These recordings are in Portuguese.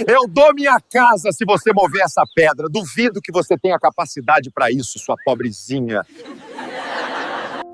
Eu dou minha casa se você mover essa pedra. Duvido que você tenha capacidade para isso, sua pobrezinha.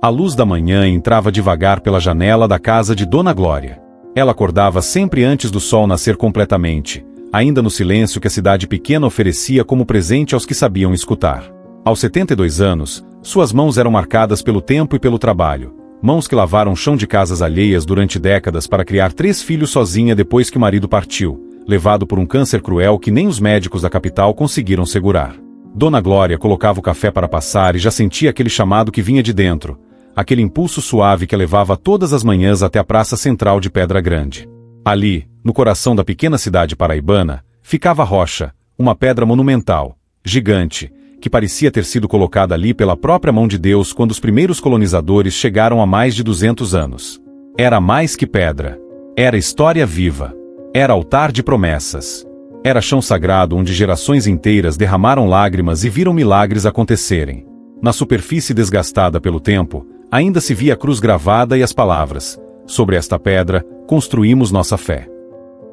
A luz da manhã entrava devagar pela janela da casa de Dona Glória. Ela acordava sempre antes do sol nascer completamente, ainda no silêncio que a cidade pequena oferecia como presente aos que sabiam escutar. Aos 72 anos, suas mãos eram marcadas pelo tempo e pelo trabalho. Mãos que lavaram chão de casas alheias durante décadas para criar 3 filhos sozinha depois que o marido partiu, levado por um câncer cruel que nem os médicos da capital conseguiram segurar. Dona Glória colocava o café para passar e já sentia aquele chamado que vinha de dentro, aquele impulso suave que a levava todas as manhãs até a praça central de Pedra Grande. Ali, no coração da pequena cidade paraibana, ficava a rocha, uma pedra monumental, gigante, que parecia ter sido colocada ali pela própria mão de Deus quando os primeiros colonizadores chegaram há mais de 200 anos. Era mais que pedra. Era história viva. Era altar de promessas. Era chão sagrado onde gerações inteiras derramaram lágrimas e viram milagres acontecerem. Na superfície desgastada pelo tempo, ainda se via a cruz gravada e as palavras: sobre esta pedra, construímos nossa fé.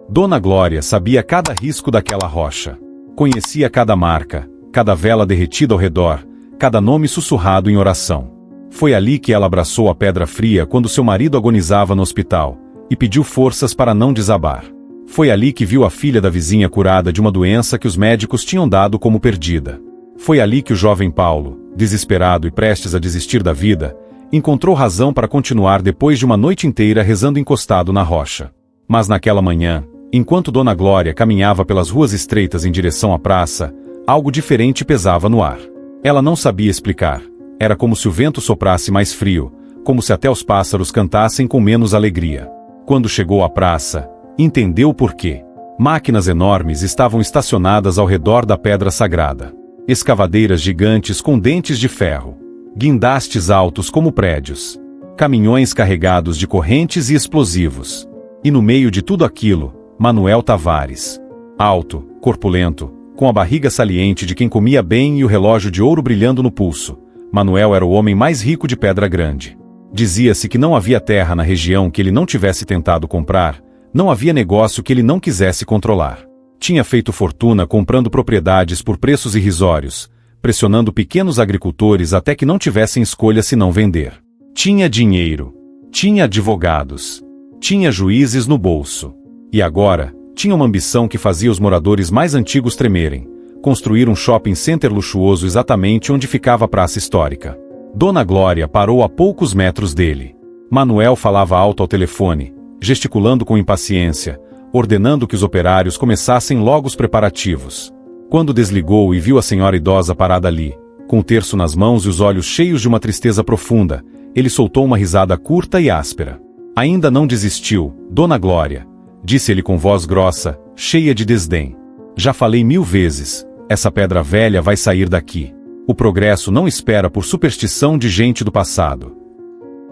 Dona Glória sabia cada risco daquela rocha. Conhecia cada marca, cada vela derretida ao redor, cada nome sussurrado em oração. Foi ali que ela abraçou a pedra fria quando seu marido agonizava no hospital, e pediu forças para não desabar. Foi ali que viu a filha da vizinha curada de uma doença que os médicos tinham dado como perdida. Foi ali que o jovem Paulo, desesperado e prestes a desistir da vida, encontrou razão para continuar depois de uma noite inteira rezando encostado na rocha. Mas naquela manhã, enquanto Dona Glória caminhava pelas ruas estreitas em direção à praça, algo diferente pesava no ar. Ela não sabia explicar. Era como se o vento soprasse mais frio, como se até os pássaros cantassem com menos alegria. Quando chegou à praça, entendeu por quê. Máquinas enormes estavam estacionadas ao redor da pedra sagrada. Escavadeiras gigantes com dentes de ferro. Guindastes altos como prédios. Caminhões carregados de correntes e explosivos. E no meio de tudo aquilo, Manuel Tavares. Alto, corpulento, com a barriga saliente de quem comia bem e o relógio de ouro brilhando no pulso. Manuel era o homem mais rico de Pedra Grande. Dizia-se que não havia terra na região que ele não tivesse tentado comprar, não havia negócio que ele não quisesse controlar. Tinha feito fortuna comprando propriedades por preços irrisórios, pressionando pequenos agricultores até que não tivessem escolha senão vender. Tinha dinheiro. Tinha advogados. Tinha juízes no bolso. E agora, tinha uma ambição que fazia os moradores mais antigos tremerem: construir um shopping center luxuoso exatamente onde ficava a praça histórica. Dona Glória parou a poucos metros dele. Manuel falava alto ao telefone, gesticulando com impaciência, ordenando que os operários começassem logo os preparativos. Quando desligou e viu a senhora idosa parada ali, com o terço nas mãos e os olhos cheios de uma tristeza profunda, ele soltou uma risada curta e áspera. Ainda não desistiu, Dona Glória, disse ele com voz grossa, cheia de desdém. Já falei 1000 vezes, essa pedra velha vai sair daqui. O progresso não espera por superstição de gente do passado.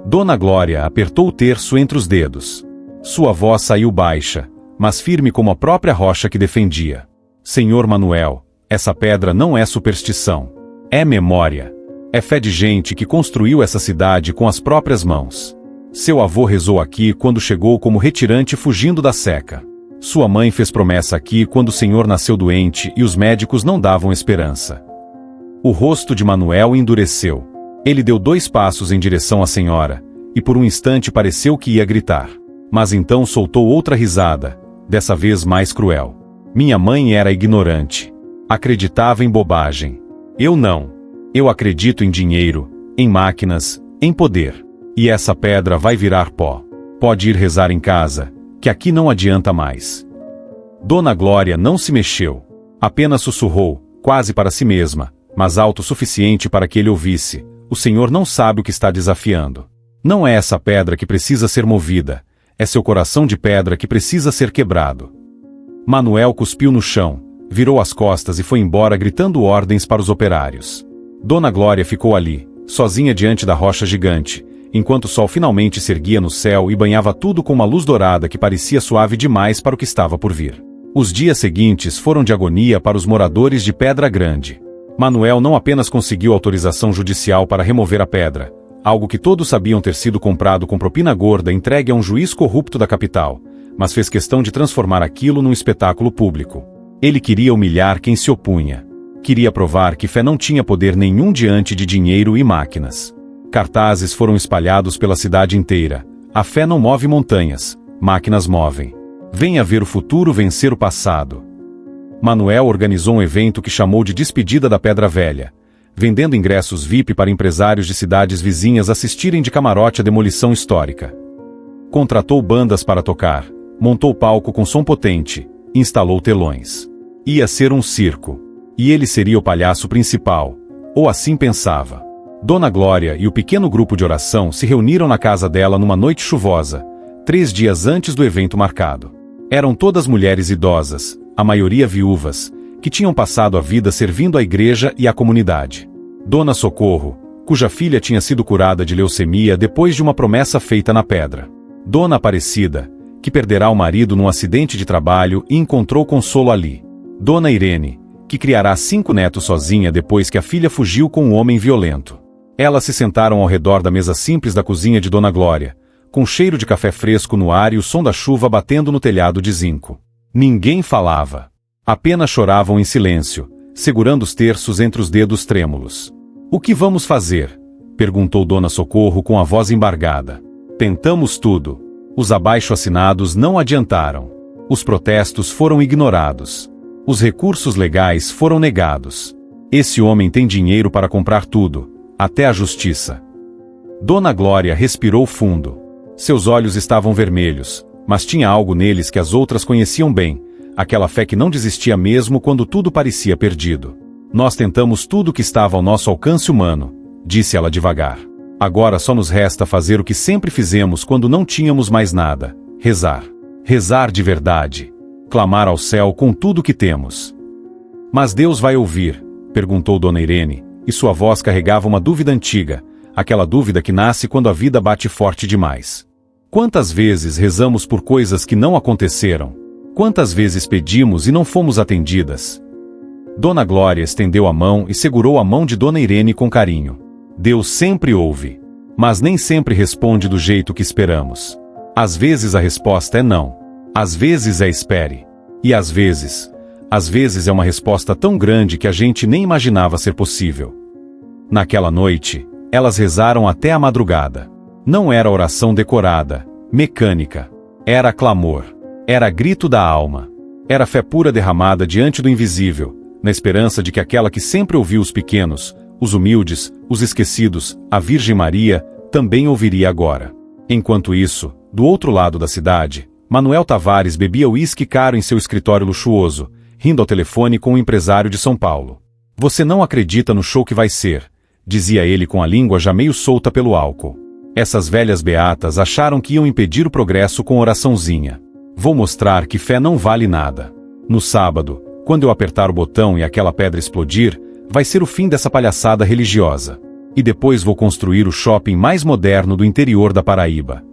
Dona Glória apertou o terço entre os dedos. Sua voz saiu baixa, mas firme como a própria rocha que defendia. Senhor Manuel, essa pedra não é superstição. É memória. É fé de gente que construiu essa cidade com as próprias mãos. Seu avô rezou aqui quando chegou como retirante fugindo da seca. Sua mãe fez promessa aqui quando o senhor nasceu doente e os médicos não davam esperança. O rosto de Manuel endureceu. Ele deu 2 passos em direção à senhora, e por um instante pareceu que ia gritar. Mas então soltou outra risada, dessa vez mais cruel. Minha mãe era ignorante. Acreditava em bobagem. Eu não. Eu acredito em dinheiro, em máquinas, em poder. E essa pedra vai virar pó. Pode ir rezar em casa, que aqui não adianta mais. Dona Glória não se mexeu. Apenas sussurrou, quase para si mesma, mas alto o suficiente para que ele ouvisse: o senhor não sabe o que está desafiando. Não é essa pedra que precisa ser movida, é seu coração de pedra que precisa ser quebrado. Manuel cuspiu no chão, virou as costas e foi embora gritando ordens para os operários. Dona Glória ficou ali, sozinha diante da rocha gigante, enquanto o sol finalmente se erguia no céu e banhava tudo com uma luz dourada que parecia suave demais para o que estava por vir. Os dias seguintes foram de agonia para os moradores de Pedra Grande. Manuel não apenas conseguiu autorização judicial para remover a pedra, algo que todos sabiam ter sido comprado com propina gorda entregue a um juiz corrupto da capital, mas fez questão de transformar aquilo num espetáculo público. Ele queria humilhar quem se opunha. Queria provar que fé não tinha poder nenhum diante de dinheiro e máquinas. Cartazes foram espalhados pela cidade inteira. A fé não move montanhas, máquinas movem. Venha ver o futuro vencer o passado. Manuel organizou um evento que chamou de Despedida da Pedra Velha, vendendo ingressos VIP para empresários de cidades vizinhas assistirem de camarote a demolição histórica. Contratou bandas para tocar, montou palco com som potente, instalou telões. Ia ser um circo. E ele seria o palhaço principal, ou assim pensava. Dona Glória e o pequeno grupo de oração se reuniram na casa dela numa noite chuvosa, 3 dias antes do evento marcado. Eram todas mulheres idosas, a maioria viúvas, que tinham passado a vida servindo a igreja e a comunidade. Dona Socorro, cuja filha tinha sido curada de leucemia depois de uma promessa feita na pedra. Dona Aparecida, que perderá o marido num acidente de trabalho e encontrou consolo ali. Dona Irene, que criará 5 netos sozinha depois que a filha fugiu com um homem violento. Elas se sentaram ao redor da mesa simples da cozinha de Dona Glória, com cheiro de café fresco no ar e o som da chuva batendo no telhado de zinco. Ninguém falava. Apenas choravam em silêncio, segurando os terços entre os dedos trêmulos. "O que vamos fazer?" perguntou Dona Socorro com a voz embargada. "Tentamos tudo. Os abaixo-assinados não adiantaram. Os protestos foram ignorados. Os recursos legais foram negados. Esse homem tem dinheiro para comprar tudo, até a justiça." Dona Glória respirou fundo. Seus olhos estavam vermelhos, mas tinha algo neles que as outras conheciam bem, aquela fé que não desistia mesmo quando tudo parecia perdido. "Nós tentamos tudo que estava ao nosso alcance humano", disse ela devagar. "Agora só nos resta fazer o que sempre fizemos quando não tínhamos mais nada: rezar. Rezar de verdade. Clamar ao céu com tudo que temos." "Mas Deus vai ouvir?" perguntou Dona Irene, e sua voz carregava uma dúvida antiga, aquela dúvida que nasce quando a vida bate forte demais. "Quantas vezes rezamos por coisas que não aconteceram? Quantas vezes pedimos e não fomos atendidas?" Dona Glória estendeu a mão e segurou a mão de Dona Irene com carinho. "Deus sempre ouve, mas nem sempre responde do jeito que esperamos. Às vezes a resposta é não. Às vezes é espere. E às vezes é uma resposta tão grande que a gente nem imaginava ser possível." Naquela noite, elas rezaram até a madrugada. Não era oração decorada, mecânica. Era clamor. Era grito da alma. Era fé pura derramada diante do invisível, na esperança de que aquela que sempre ouviu os pequenos, os humildes, os esquecidos, a Virgem Maria, também ouviria agora. Enquanto isso, do outro lado da cidade, Manuel Tavares bebia uísque caro em seu escritório luxuoso, rindo ao telefone com um empresário de São Paulo. "Você não acredita no show que vai ser", dizia ele com a língua já meio solta pelo álcool. Essas velhas beatas acharam que iam impedir o progresso com oraçãozinha. "Vou mostrar que fé não vale nada. No sábado, quando eu apertar o botão e aquela pedra explodir, vai ser o fim dessa palhaçada religiosa. E depois vou construir o shopping mais moderno do interior da Paraíba."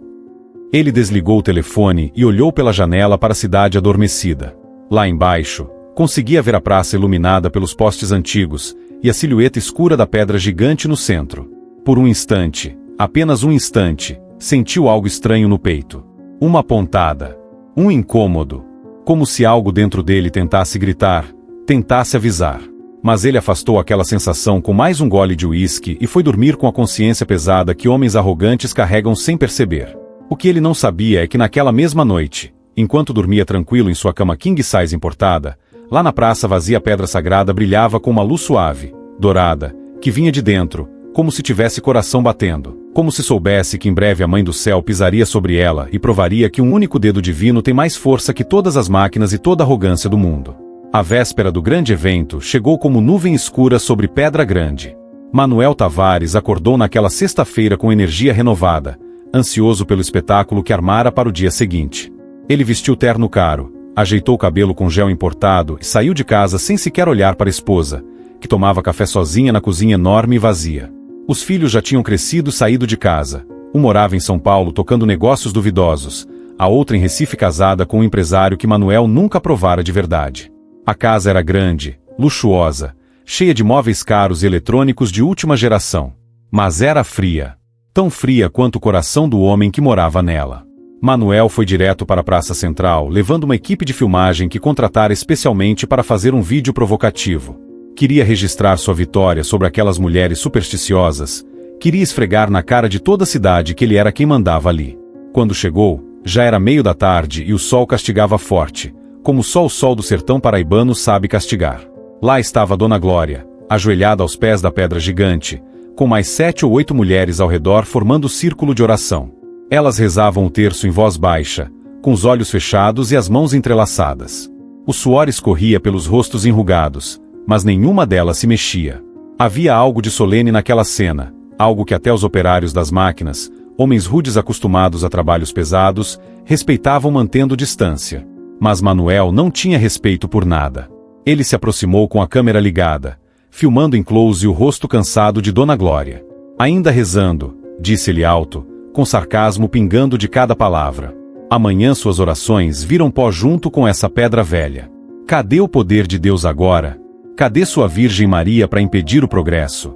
Ele desligou o telefone e olhou pela janela para a cidade adormecida. Lá embaixo, conseguia ver a praça iluminada pelos postes antigos e a silhueta escura da pedra gigante no centro. Por um instante, apenas um instante, sentiu algo estranho no peito. Uma pontada. Um incômodo. Como se algo dentro dele tentasse gritar, tentasse avisar. Mas ele afastou aquela sensação com mais um gole de uísque e foi dormir com a consciência pesada que homens arrogantes carregam sem perceber. O que ele não sabia é que naquela mesma noite, enquanto dormia tranquilo em sua cama king size importada, lá na praça vazia a pedra sagrada brilhava com uma luz suave, dourada, que vinha de dentro, como se tivesse coração batendo, como se soubesse que em breve a Mãe do Céu pisaria sobre ela e provaria que um único dedo divino tem mais força que todas as máquinas e toda a arrogância do mundo. A véspera do grande evento chegou como nuvem escura sobre Pedra Grande. Manuel Tavares acordou naquela sexta-feira com energia renovada, ansioso pelo espetáculo que armara para o dia seguinte. Ele vestiu terno caro, ajeitou o cabelo com gel importado e saiu de casa sem sequer olhar para a esposa, que tomava café sozinha na cozinha enorme e vazia. Os filhos já tinham crescido e saído de casa. Um morava em São Paulo tocando negócios duvidosos, a outra em Recife casada com um empresário que Manuel nunca provara de verdade. A casa era grande, luxuosa, cheia de móveis caros e eletrônicos de última geração. Mas era fria. Tão fria quanto o coração do homem que morava nela. Manuel foi direto para a Praça Central, levando uma equipe de filmagem que contratara especialmente para fazer um vídeo provocativo. Queria registrar sua vitória sobre aquelas mulheres supersticiosas, queria esfregar na cara de toda a cidade que ele era quem mandava ali. Quando chegou, já era meio da tarde e o sol castigava forte, como só o sol do sertão paraibano sabe castigar. Lá estava Dona Glória, ajoelhada aos pés da pedra gigante, com mais 7 ou 8 mulheres ao redor formando círculo de oração. Elas rezavam o terço em voz baixa, com os olhos fechados e as mãos entrelaçadas. O suor escorria pelos rostos enrugados, mas nenhuma delas se mexia. Havia algo de solene naquela cena, algo que até os operários das máquinas, homens rudes acostumados a trabalhos pesados, respeitavam mantendo distância. Mas Manuel não tinha respeito por nada. Ele se aproximou com a câmera ligada, filmando em close o rosto cansado de Dona Glória. Ainda rezando, disse-lhe alto, com sarcasmo pingando de cada palavra. Amanhã suas orações viram pó junto com essa pedra velha. Cadê o poder de Deus agora? Cadê sua Virgem Maria para impedir o progresso?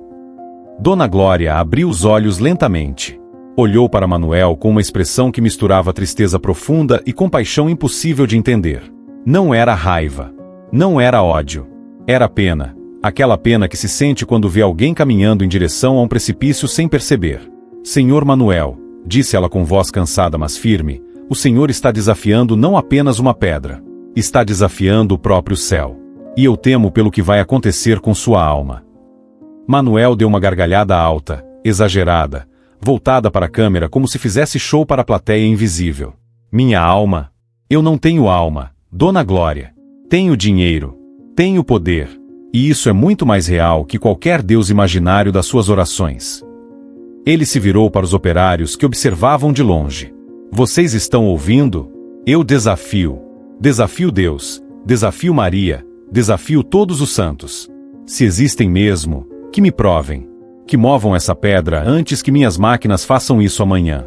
Dona Glória abriu os olhos lentamente. Olhou para Manuel com uma expressão que misturava tristeza profunda e compaixão impossível de entender. Não era raiva. Não era ódio. Era pena. Aquela pena que se sente quando vê alguém caminhando em direção a um precipício sem perceber. Senhor Manuel, disse ela com voz cansada mas firme, o Senhor está desafiando não apenas uma pedra. Está desafiando o próprio céu. E eu temo pelo que vai acontecer com sua alma. Manuel deu uma gargalhada alta, exagerada, voltada para a câmera como se fizesse show para a plateia invisível. Minha alma? Eu não tenho alma, Dona Glória. Tenho dinheiro. Tenho poder. E isso é muito mais real que qualquer deus imaginário das suas orações. Ele se virou para os operários que observavam de longe. Vocês estão ouvindo? Eu desafio. Desafio Deus. Desafio Maria. Desafio todos os santos. Se existem mesmo, que me provem. Que movam essa pedra antes que minhas máquinas façam isso amanhã.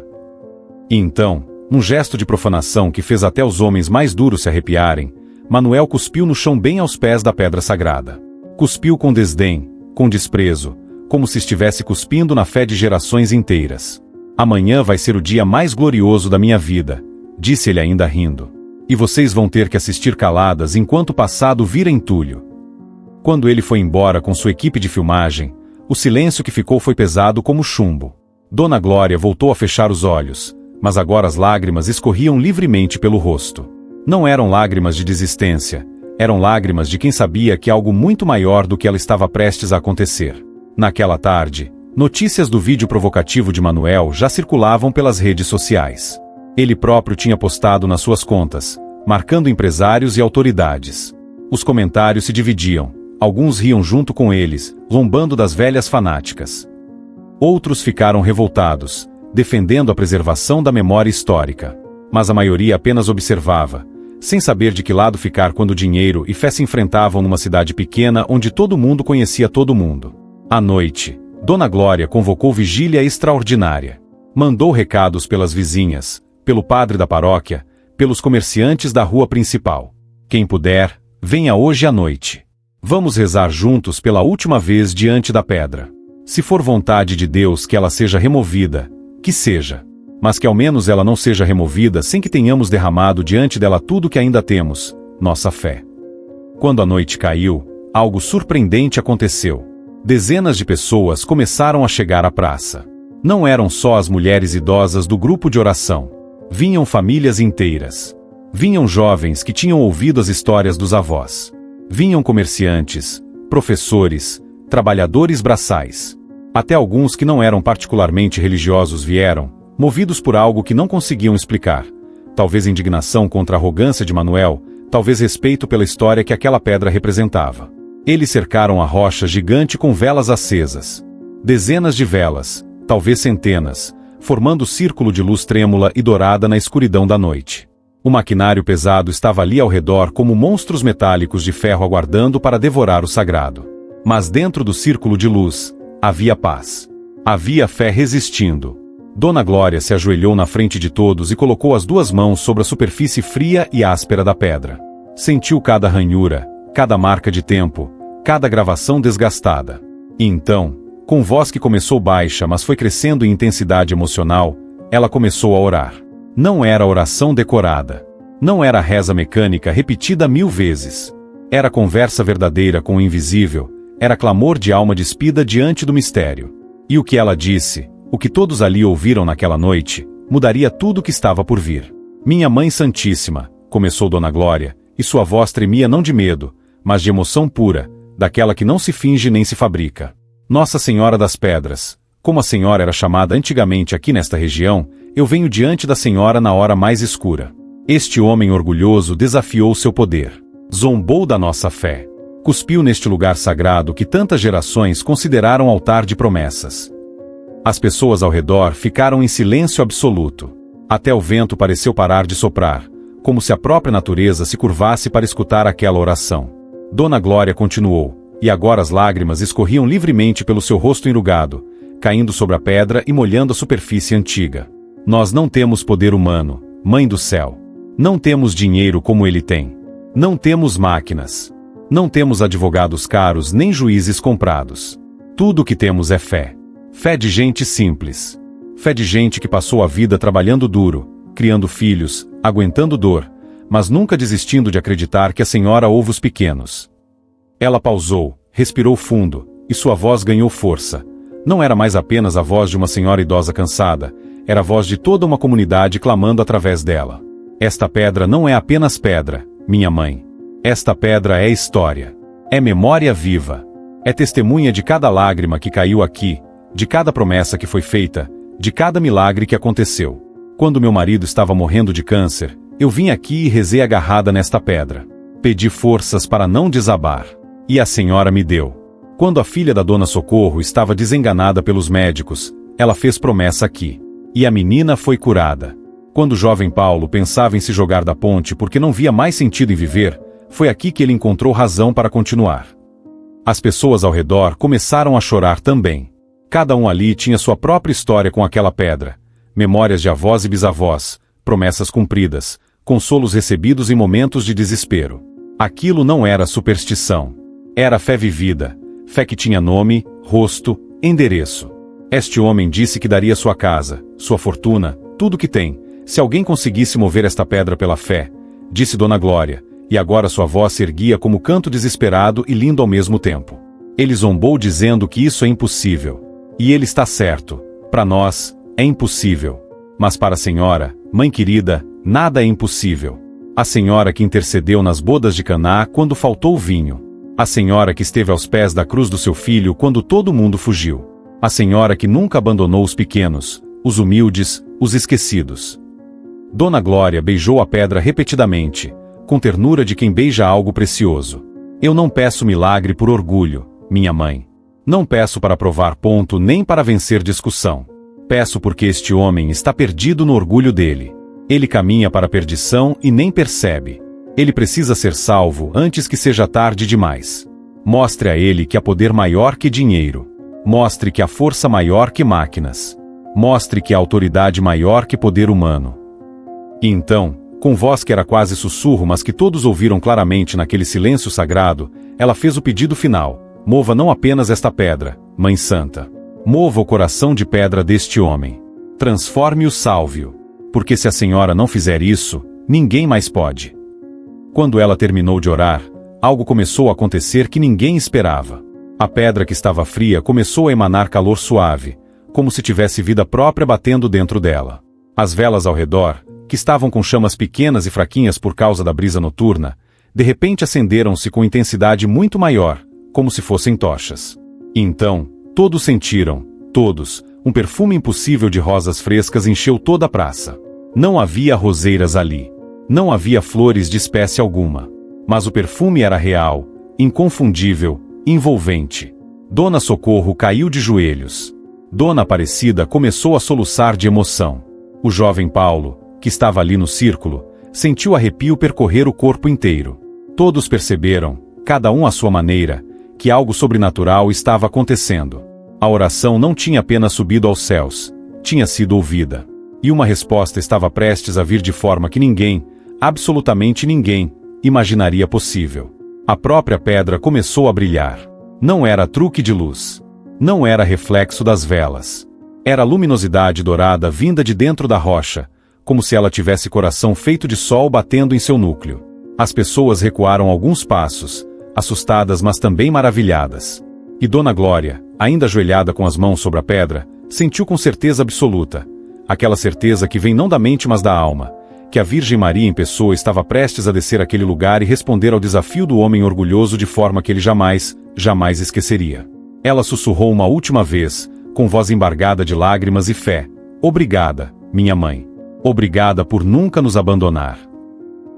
E então, num gesto de profanação que fez até os homens mais duros se arrepiarem, Manuel cuspiu no chão bem aos pés da pedra sagrada. Cuspiu com desdém, com desprezo, como se estivesse cuspindo na fé de gerações inteiras. Amanhã vai ser o dia mais glorioso da minha vida, disse ele ainda rindo. E vocês vão ter que assistir caladas enquanto o passado vira entulho. Quando ele foi embora com sua equipe de filmagem, o silêncio que ficou foi pesado como chumbo. Dona Glória voltou a fechar os olhos, mas agora as lágrimas escorriam livremente pelo rosto. Não eram lágrimas de desistência, eram lágrimas de quem sabia que algo muito maior do que ela estava prestes a acontecer. Naquela tarde, notícias do vídeo provocativo de Manuel já circulavam pelas redes sociais. Ele próprio tinha postado nas suas contas, marcando empresários e autoridades. Os comentários se dividiam, alguns riam junto com eles, zombando das velhas fanáticas. Outros ficaram revoltados, defendendo a preservação da memória histórica. Mas a maioria apenas observava, sem saber de que lado ficar quando dinheiro e fé se enfrentavam numa cidade pequena onde todo mundo conhecia todo mundo. À noite, Dona Glória convocou vigília extraordinária. Mandou recados pelas vizinhas, pelo padre da paróquia, pelos comerciantes da rua principal. Quem puder, venha hoje à noite. Vamos rezar juntos pela última vez diante da pedra. Se for vontade de Deus que ela seja removida, que seja. Mas que ao menos ela não seja removida sem que tenhamos derramado diante dela tudo que ainda temos, nossa fé. Quando a noite caiu, algo surpreendente aconteceu. Dezenas de pessoas começaram a chegar à praça. Não eram só as mulheres idosas do grupo de oração. Vinham famílias inteiras. Vinham jovens que tinham ouvido as histórias dos avós. Vinham comerciantes, professores, trabalhadores braçais. Até alguns que não eram particularmente religiosos vieram, movidos por algo que não conseguiam explicar. Talvez indignação contra a arrogância de Manuel, talvez respeito pela história que aquela pedra representava. Eles cercaram a rocha gigante com velas acesas. Dezenas de velas, talvez centenas, formando círculo de luz trêmula e dourada na escuridão da noite. O maquinário pesado estava ali ao redor como monstros metálicos de ferro aguardando para devorar o sagrado. Mas dentro do círculo de luz, havia paz. Havia fé resistindo. Dona Glória se ajoelhou na frente de todos e colocou as duas mãos sobre a superfície fria e áspera da pedra. Sentiu cada ranhura, cada marca de tempo, cada gravação desgastada. E então, com voz que começou baixa mas foi crescendo em intensidade emocional, ela começou a orar. Não era oração decorada. Não era reza mecânica repetida 1000 vezes. Era conversa verdadeira com o invisível, era clamor de alma despida diante do mistério. E o que ela disse, o que todos ali ouviram naquela noite, mudaria tudo o que estava por vir. Minha Mãe Santíssima, começou Dona Glória, e sua voz tremia não de medo, mas de emoção pura, daquela que não se finge nem se fabrica. Nossa Senhora das Pedras, como a senhora era chamada antigamente aqui nesta região, eu venho diante da senhora na hora mais escura. Este homem orgulhoso desafiou seu poder. Zombou da nossa fé. Cuspiu neste lugar sagrado que tantas gerações consideraram altar de promessas. As pessoas ao redor ficaram em silêncio absoluto. Até o vento pareceu parar de soprar, como se a própria natureza se curvasse para escutar aquela oração. Dona Glória continuou, e agora as lágrimas escorriam livremente pelo seu rosto enrugado, caindo sobre a pedra e molhando a superfície antiga. Nós não temos poder humano, Mãe do Céu. Não temos dinheiro como ele tem. Não temos máquinas. Não temos advogados caros nem juízes comprados. Tudo o que temos é fé. Fé de gente simples. Fé de gente que passou a vida trabalhando duro, criando filhos, aguentando dor, mas nunca desistindo de acreditar que a senhora ouve os pequenos. Ela pausou, respirou fundo, e sua voz ganhou força. Não era mais apenas a voz de uma senhora idosa cansada, era a voz de toda uma comunidade clamando através dela. Esta pedra não é apenas pedra, minha mãe. Esta pedra é história. É memória viva. É testemunha de cada lágrima que caiu aqui, de cada promessa que foi feita, de cada milagre que aconteceu. Quando meu marido estava morrendo de câncer, eu vim aqui e rezei agarrada nesta pedra. Pedi forças para não desabar. E a senhora me deu. Quando a filha da Dona Socorro estava desenganada pelos médicos, ela fez promessa aqui. E a menina foi curada. Quando o jovem Paulo pensava em se jogar da ponte porque não via mais sentido em viver, foi aqui que ele encontrou razão para continuar. As pessoas ao redor começaram a chorar também. Cada um ali tinha sua própria história com aquela pedra. Memórias de avós e bisavós, promessas cumpridas, consolos recebidos em momentos de desespero. Aquilo não era superstição. Era fé vivida, fé que tinha nome, rosto, endereço. Este homem disse que daria sua casa, sua fortuna, tudo que tem, se alguém conseguisse mover esta pedra pela fé, disse Dona Glória, e agora sua voz se erguia como canto desesperado e lindo ao mesmo tempo. Ele zombou dizendo que isso é impossível. E ele está certo. Para nós, é impossível. Mas para a senhora, mãe querida, nada é impossível. A senhora que intercedeu nas bodas de Caná quando faltou vinho. A senhora que esteve aos pés da cruz do seu filho quando todo mundo fugiu. A senhora que nunca abandonou os pequenos, os humildes, os esquecidos. Dona Glória beijou a pedra repetidamente, com ternura de quem beija algo precioso. Eu não peço milagre por orgulho, minha mãe. Não peço para provar ponto nem para vencer discussão. Peço porque este homem está perdido no orgulho dele. Ele caminha para a perdição e nem percebe. Ele precisa ser salvo antes que seja tarde demais. Mostre a ele que há poder maior que dinheiro. Mostre que há força maior que máquinas. Mostre que há autoridade maior que poder humano. E então, com voz que era quase sussurro mas que todos ouviram claramente naquele silêncio sagrado, ela fez o pedido final: mova não apenas esta pedra, Mãe Santa. Mova o coração de pedra deste homem. Transforme-o, salve-o. Porque se a senhora não fizer isso, ninguém mais pode. Quando ela terminou de orar, algo começou a acontecer que ninguém esperava. A pedra que estava fria começou a emanar calor suave, como se tivesse vida própria batendo dentro dela. As velas ao redor, que estavam com chamas pequenas e fraquinhas por causa da brisa noturna, de repente acenderam-se com intensidade muito maior, como se fossem tochas. E então, todos sentiram, todos, um perfume impossível de rosas frescas encheu toda a praça. Não havia roseiras ali. Não havia flores de espécie alguma. Mas o perfume era real, inconfundível, envolvente. Dona Socorro caiu de joelhos. Dona Aparecida começou a soluçar de emoção. O jovem Paulo, que estava ali no círculo, sentiu arrepio percorrer o corpo inteiro. Todos perceberam, cada um à sua maneira, que algo sobrenatural estava acontecendo. A oração não tinha apenas subido aos céus, tinha sido ouvida. E uma resposta estava prestes a vir de forma que ninguém, absolutamente ninguém, imaginaria possível. A própria pedra começou a brilhar. Não era truque de luz. Não era reflexo das velas. Era luminosidade dourada vinda de dentro da rocha, como se ela tivesse coração feito de sol batendo em seu núcleo. As pessoas recuaram alguns passos, assustadas mas também maravilhadas. E Dona Glória, ainda ajoelhada com as mãos sobre a pedra, sentiu com certeza absoluta, aquela certeza que vem não da mente mas da alma, que a Virgem Maria em pessoa estava prestes a descer aquele lugar e responder ao desafio do homem orgulhoso de forma que ele jamais esqueceria. Ela sussurrou uma última vez, com voz embargada de lágrimas e fé: "Obrigada, minha mãe. Obrigada por nunca nos abandonar."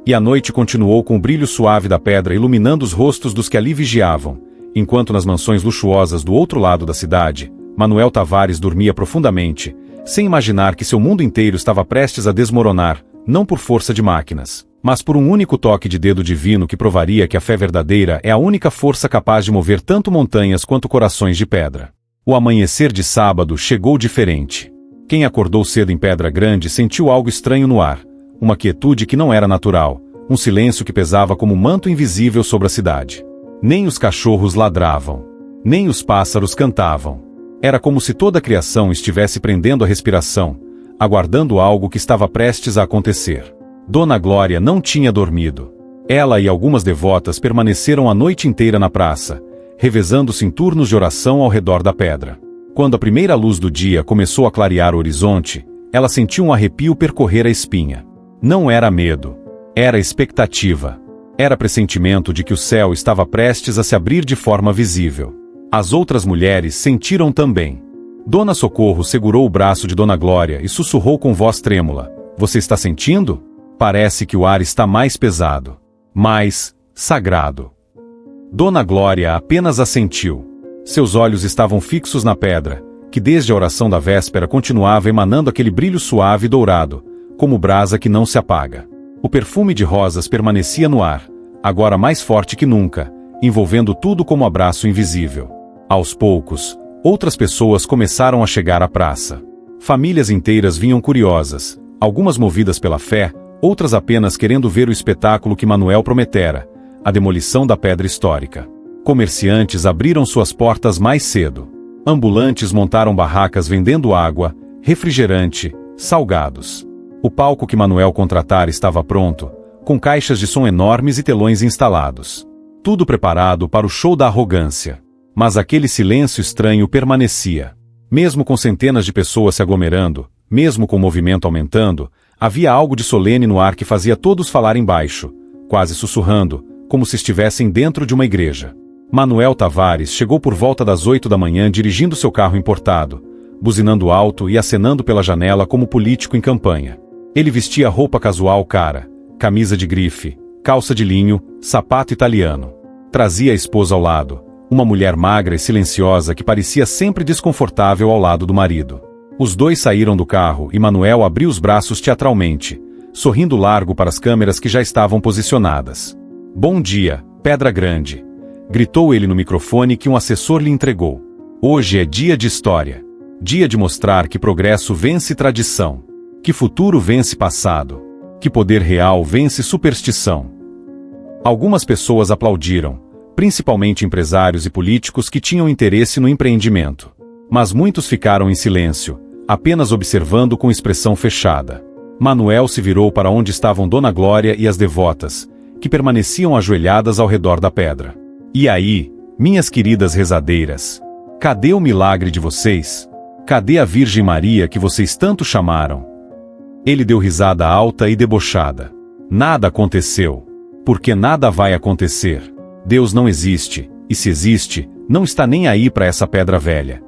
E a noite continuou com o brilho suave da pedra iluminando os rostos dos que ali vigiavam, enquanto nas mansões luxuosas do outro lado da cidade, Manuel Tavares dormia profundamente, sem imaginar que seu mundo inteiro estava prestes a desmoronar, não por força de máquinas, mas por um único toque de dedo divino que provaria que a fé verdadeira é a única força capaz de mover tanto montanhas quanto corações de pedra. O amanhecer de sábado chegou diferente. Quem acordou cedo em Pedra Grande sentiu algo estranho no ar, uma quietude que não era natural, um silêncio que pesava como um manto invisível sobre a cidade. Nem os cachorros ladravam, nem os pássaros cantavam. Era como se toda a criação estivesse prendendo a respiração, aguardando algo que estava prestes a acontecer. Dona Glória não tinha dormido. Ela e algumas devotas permaneceram a noite inteira na praça, revezando-se em turnos de oração ao redor da pedra. Quando a primeira luz do dia começou a clarear o horizonte, ela sentiu um arrepio percorrer a espinha. Não era medo. Era expectativa. Era pressentimento de que o céu estava prestes a se abrir de forma visível. As outras mulheres sentiram também. Dona Socorro segurou o braço de Dona Glória e sussurrou com voz trêmula: "Você está sentindo? Parece que o ar está mais pesado. Mais sagrado." Dona Glória apenas assentiu. Seus olhos estavam fixos na pedra, que desde a oração da véspera continuava emanando aquele brilho suave e dourado, como brasa que não se apaga. O perfume de rosas permanecia no ar, agora mais forte que nunca, envolvendo tudo como abraço invisível. Aos poucos, outras pessoas começaram a chegar à praça. Famílias inteiras vinham curiosas, algumas movidas pela fé, outras apenas querendo ver o espetáculo que Manuel prometera, a demolição da pedra histórica. Comerciantes abriram suas portas mais cedo. Ambulantes montaram barracas vendendo água, refrigerante, salgados. O palco que Manuel contratara estava pronto, com caixas de som enormes e telões instalados. Tudo preparado para o show da arrogância. Mas aquele silêncio estranho permanecia. Mesmo com centenas de pessoas se aglomerando, mesmo com o movimento aumentando, havia algo de solene no ar que fazia todos falarem baixo, quase sussurrando, como se estivessem dentro de uma igreja. Manuel Tavares chegou por volta das 8 da manhã dirigindo seu carro importado, buzinando alto e acenando pela janela como político em campanha. Ele vestia roupa casual cara, camisa de grife, calça de linho, sapato italiano. Trazia a esposa ao lado, uma mulher magra e silenciosa que parecia sempre desconfortável ao lado do marido. Os dois saíram do carro e Manuel abriu os braços teatralmente, sorrindo largo para as câmeras que já estavam posicionadas. "Bom dia, Pedra Grande", gritou ele no microfone que um assessor lhe entregou. "Hoje é dia de história. Dia de mostrar que progresso vence tradição, que futuro vence passado, que poder real vence superstição." Algumas pessoas aplaudiram, principalmente empresários e políticos que tinham interesse no empreendimento. Mas muitos ficaram em silêncio, apenas observando com expressão fechada. Manuel se virou para onde estavam Dona Glória e as devotas, que permaneciam ajoelhadas ao redor da pedra. "E aí, minhas queridas rezadeiras? Cadê o milagre de vocês? Cadê a Virgem Maria que vocês tanto chamaram?" Ele deu risada alta e debochada. "Nada aconteceu. Porque nada vai acontecer. Deus não existe, e se existe, não está nem aí para essa pedra velha."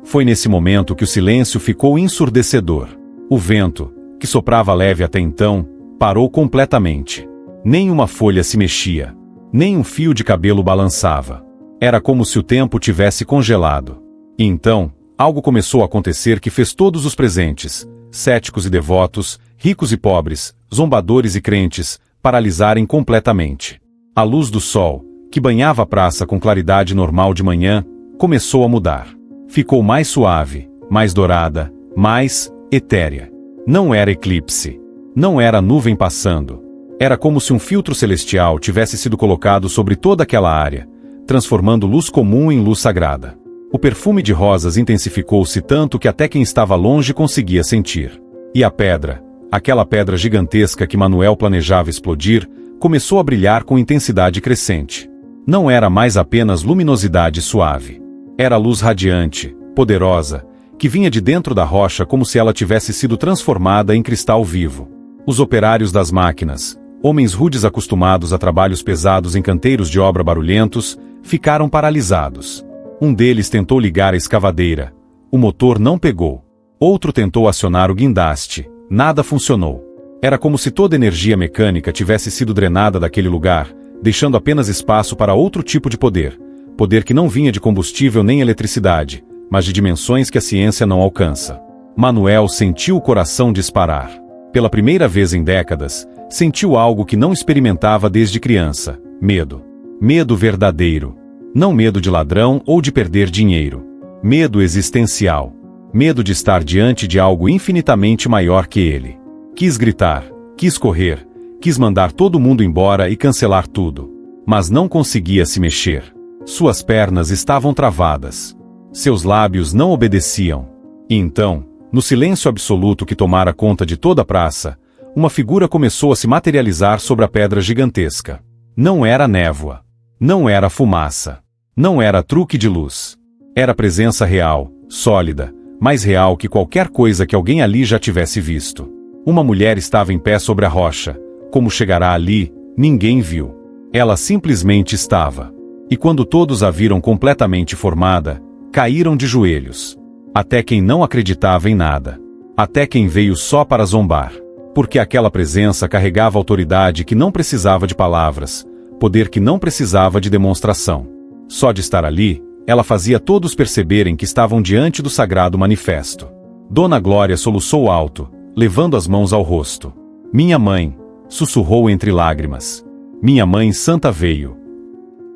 Foi nesse momento que o silêncio ficou ensurdecedor. O vento, que soprava leve até então, parou completamente. Nem uma folha se mexia. Nem um fio de cabelo balançava. Era como se o tempo tivesse congelado. E então, algo começou a acontecer que fez todos os presentes, céticos e devotos, ricos e pobres, zombadores e crentes, paralisarem completamente. A luz do sol, que banhava a praça com claridade normal de manhã, começou a mudar. Ficou mais suave, mais dourada, mais etérea. Não era eclipse. Não era nuvem passando. Era como se um filtro celestial tivesse sido colocado sobre toda aquela área, transformando luz comum em luz sagrada. O perfume de rosas intensificou-se tanto que até quem estava longe conseguia sentir. E a pedra, Aquela pedra gigantesca que Manuel planejava explodir começou a brilhar com intensidade crescente. Não era mais apenas luminosidade suave. Era luz radiante, poderosa, que vinha de dentro da rocha como se ela tivesse sido transformada em cristal vivo. Os operários das máquinas, homens rudes acostumados a trabalhos pesados em canteiros de obra barulhentos, ficaram paralisados. Um deles tentou ligar a escavadeira. O motor não pegou. Outro tentou acionar o guindaste. Nada funcionou. Era como se toda energia mecânica tivesse sido drenada daquele lugar, deixando apenas espaço para outro tipo de poder. Poder que não vinha de combustível nem eletricidade, mas de dimensões que a ciência não alcança. Manuel sentiu o coração disparar. Pela primeira vez em décadas, sentiu algo que não experimentava desde criança: medo. Medo verdadeiro. Não medo de ladrão ou de perder dinheiro. Medo existencial. Medo de estar diante de algo infinitamente maior que ele. Quis gritar, quis correr, quis mandar todo mundo embora e cancelar tudo. Mas não conseguia se mexer. Suas pernas estavam travadas. Seus lábios não obedeciam. E então, no silêncio absoluto que tomara conta de toda a praça, uma figura começou a se materializar sobre a pedra gigantesca. Não era névoa. Não era fumaça. Não era truque de luz. Era presença real, sólida, mais real que qualquer coisa que alguém ali já tivesse visto. Uma mulher estava em pé sobre a rocha. Como chegará ali, ninguém viu. Ela simplesmente estava. E quando todos a viram completamente formada, caíram de joelhos. Até quem não acreditava em nada. Até quem veio só para zombar. Porque aquela presença carregava autoridade que não precisava de palavras, poder que não precisava de demonstração. Só de estar ali, ela fazia todos perceberem que estavam diante do sagrado manifesto. Dona Glória soluçou alto, levando as mãos ao rosto. Minha mãe, sussurrou entre lágrimas. Minha mãe santa veio.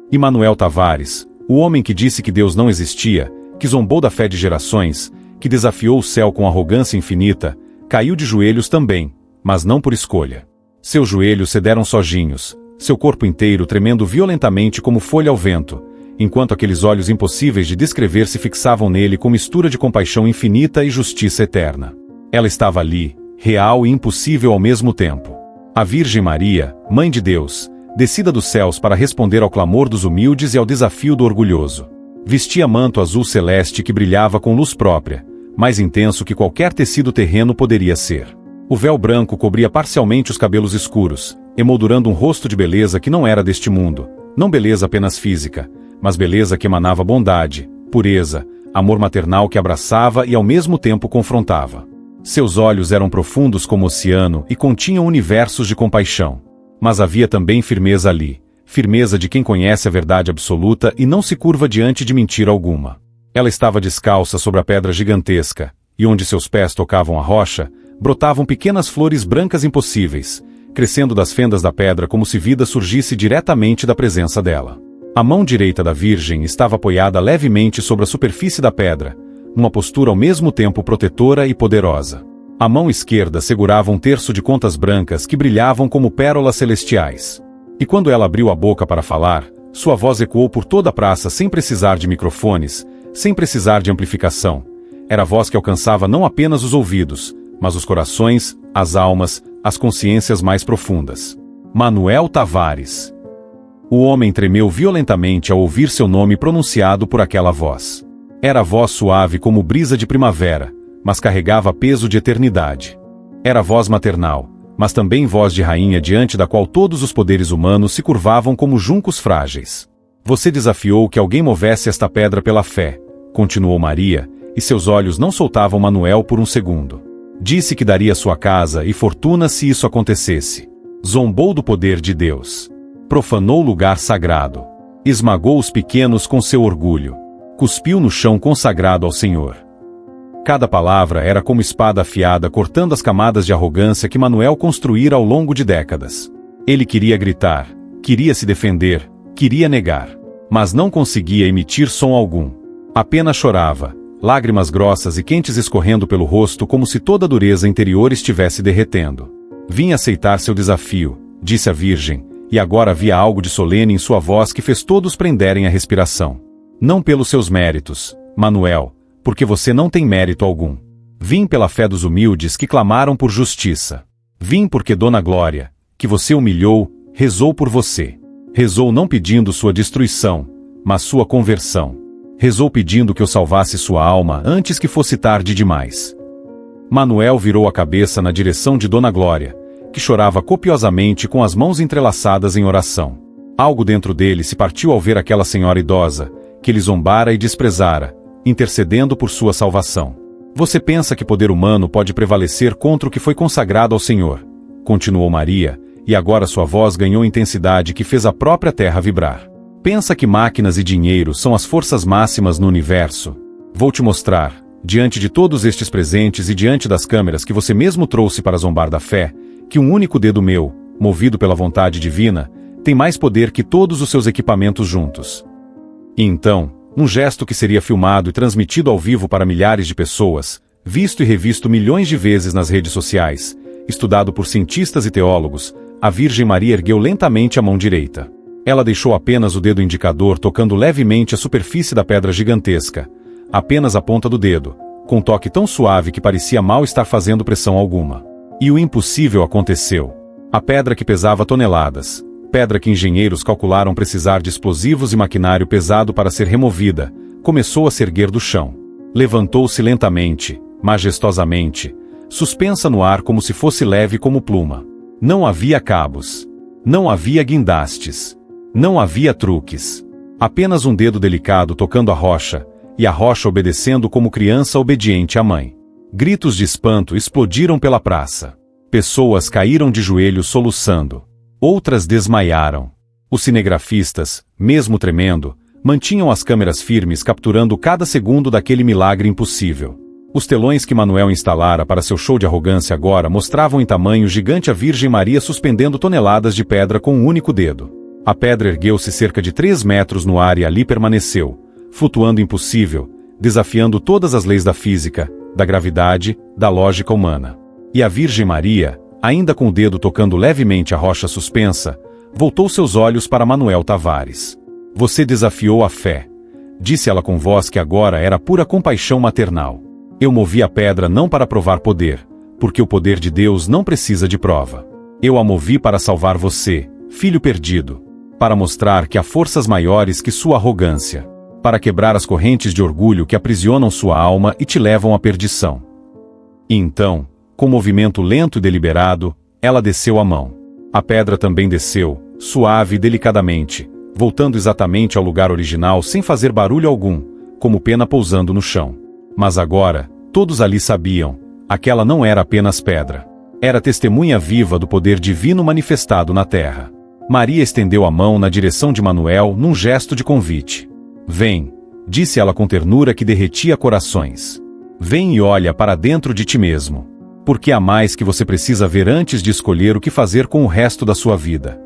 E Manuel Tavares, o homem que disse que Deus não existia, que zombou da fé de gerações, que desafiou o céu com arrogância infinita, caiu de joelhos também, mas não por escolha. Seus joelhos cederam sozinhos, seu corpo inteiro tremendo violentamente como folha ao vento, enquanto aqueles olhos impossíveis de descrever se fixavam nele com mistura de compaixão infinita e justiça eterna. Ela estava ali, real e impossível ao mesmo tempo. A Virgem Maria, Mãe de Deus, descida dos céus para responder ao clamor dos humildes e ao desafio do orgulhoso. Vestia manto azul celeste que brilhava com luz própria, mais intenso que qualquer tecido terreno poderia ser. O véu branco cobria parcialmente os cabelos escuros, emoldurando um rosto de beleza que não era deste mundo, não beleza apenas física, mas beleza que emanava bondade, pureza, amor maternal que abraçava e ao mesmo tempo confrontava. Seus olhos eram profundos como o oceano e continham universos de compaixão. Mas havia também firmeza ali, firmeza de quem conhece a verdade absoluta e não se curva diante de mentira alguma. Ela estava descalça sobre a pedra gigantesca, e onde seus pés tocavam a rocha, brotavam pequenas flores brancas impossíveis, crescendo das fendas da pedra como se vida surgisse diretamente da presença dela. A mão direita da Virgem estava apoiada levemente sobre a superfície da pedra, numa postura ao mesmo tempo protetora e poderosa. A mão esquerda segurava um terço de contas brancas que brilhavam como pérolas celestiais. E quando ela abriu a boca para falar, sua voz ecoou por toda a praça sem precisar de microfones, sem precisar de amplificação. Era a voz que alcançava não apenas os ouvidos, mas os corações, as almas, as consciências mais profundas. Manuel Tavares. O homem tremeu violentamente ao ouvir seu nome pronunciado por aquela voz. Era voz suave como brisa de primavera, mas carregava peso de eternidade. Era voz maternal, mas também voz de rainha diante da qual todos os poderes humanos se curvavam como juncos frágeis. Você desafiou que alguém movesse esta pedra pela fé, continuou Maria, e seus olhos não soltavam Manuel por um segundo. Disse que daria sua casa e fortuna se isso acontecesse. Zombou do poder de Deus. Profanou o lugar sagrado. Esmagou os pequenos com seu orgulho. Cuspiu no chão consagrado ao Senhor. Cada palavra era como espada afiada cortando as camadas de arrogância que Manuel construíra ao longo de décadas. Ele queria gritar, queria se defender, queria negar. Mas não conseguia emitir som algum. Apenas chorava, lágrimas grossas e quentes escorrendo pelo rosto como se toda a dureza interior estivesse derretendo. Vim aceitar seu desafio, disse a Virgem, e agora havia algo de solene em sua voz que fez todos prenderem a respiração. Não pelos seus méritos, Manuel, porque você não tem mérito algum. Vim pela fé dos humildes que clamaram por justiça. Vim porque Dona Glória, que você humilhou, rezou por você. Rezou não pedindo sua destruição, mas sua conversão. Rezou pedindo que eu salvasse sua alma antes que fosse tarde demais. Manuel virou a cabeça na direção de Dona Glória, que chorava copiosamente com as mãos entrelaçadas em oração. Algo dentro dele se partiu ao ver aquela senhora idosa, que ele zombara e desprezara, intercedendo por sua salvação. Você pensa que poder humano pode prevalecer contra o que foi consagrado ao Senhor? Continuou Maria, e agora sua voz ganhou intensidade que fez a própria terra vibrar. Pensa que máquinas e dinheiro são as forças máximas no universo? Vou te mostrar, diante de todos estes presentes e diante das câmeras que você mesmo trouxe para zombar da fé, que um único dedo meu, movido pela vontade divina, tem mais poder que todos os seus equipamentos juntos. E então, um gesto que seria filmado e transmitido ao vivo para milhares de pessoas, visto e revisto milhões de vezes nas redes sociais, estudado por cientistas e teólogos, a Virgem Maria ergueu lentamente a mão direita. Ela deixou apenas o dedo indicador tocando levemente a superfície da pedra gigantesca, apenas a ponta do dedo, com um toque tão suave que parecia mal estar fazendo pressão alguma. E o impossível aconteceu. A pedra que pesava toneladas, pedra que engenheiros calcularam precisar de explosivos e maquinário pesado para ser removida, começou a se erguer do chão. Levantou-se lentamente, majestosamente, suspensa no ar como se fosse leve como pluma. Não havia cabos. Não havia guindastes. Não havia truques. Apenas um dedo delicado tocando a rocha, e a rocha obedecendo como criança obediente à mãe. Gritos de espanto explodiram pela praça. Pessoas caíram de joelhos soluçando. Outras desmaiaram. Os cinegrafistas, mesmo tremendo, mantinham as câmeras firmes capturando cada segundo daquele milagre impossível. Os telões que Manuel instalara para seu show de arrogância agora mostravam em tamanho gigante a Virgem Maria suspendendo toneladas de pedra com um único dedo. A pedra ergueu-se cerca de 3 metros no ar e ali permaneceu, flutuando impossível, desafiando todas as leis da física, da gravidade, da lógica humana. E a Virgem Maria, ainda com o dedo tocando levemente a rocha suspensa, voltou seus olhos para Manuel Tavares. Você desafiou a fé, disse ela com voz que agora era pura compaixão maternal. Eu movi a pedra não para provar poder, porque o poder de Deus não precisa de prova. Eu a movi para salvar você, filho perdido, para mostrar que há forças maiores que sua arrogância, para quebrar as correntes de orgulho que aprisionam sua alma e te levam à perdição. E então, com movimento lento e deliberado, ela desceu a mão. A pedra também desceu, suave e delicadamente, voltando exatamente ao lugar original sem fazer barulho algum, como pena pousando no chão. Mas agora, todos ali sabiam, aquela não era apenas pedra. Era testemunha viva do poder divino manifestado na terra. Maria estendeu a mão na direção de Manuel num gesto de convite. Vem, disse ela com ternura que derretia corações. Vem e olha para dentro de ti mesmo. Porque há mais que você precisa ver antes de escolher o que fazer com o resto da sua vida.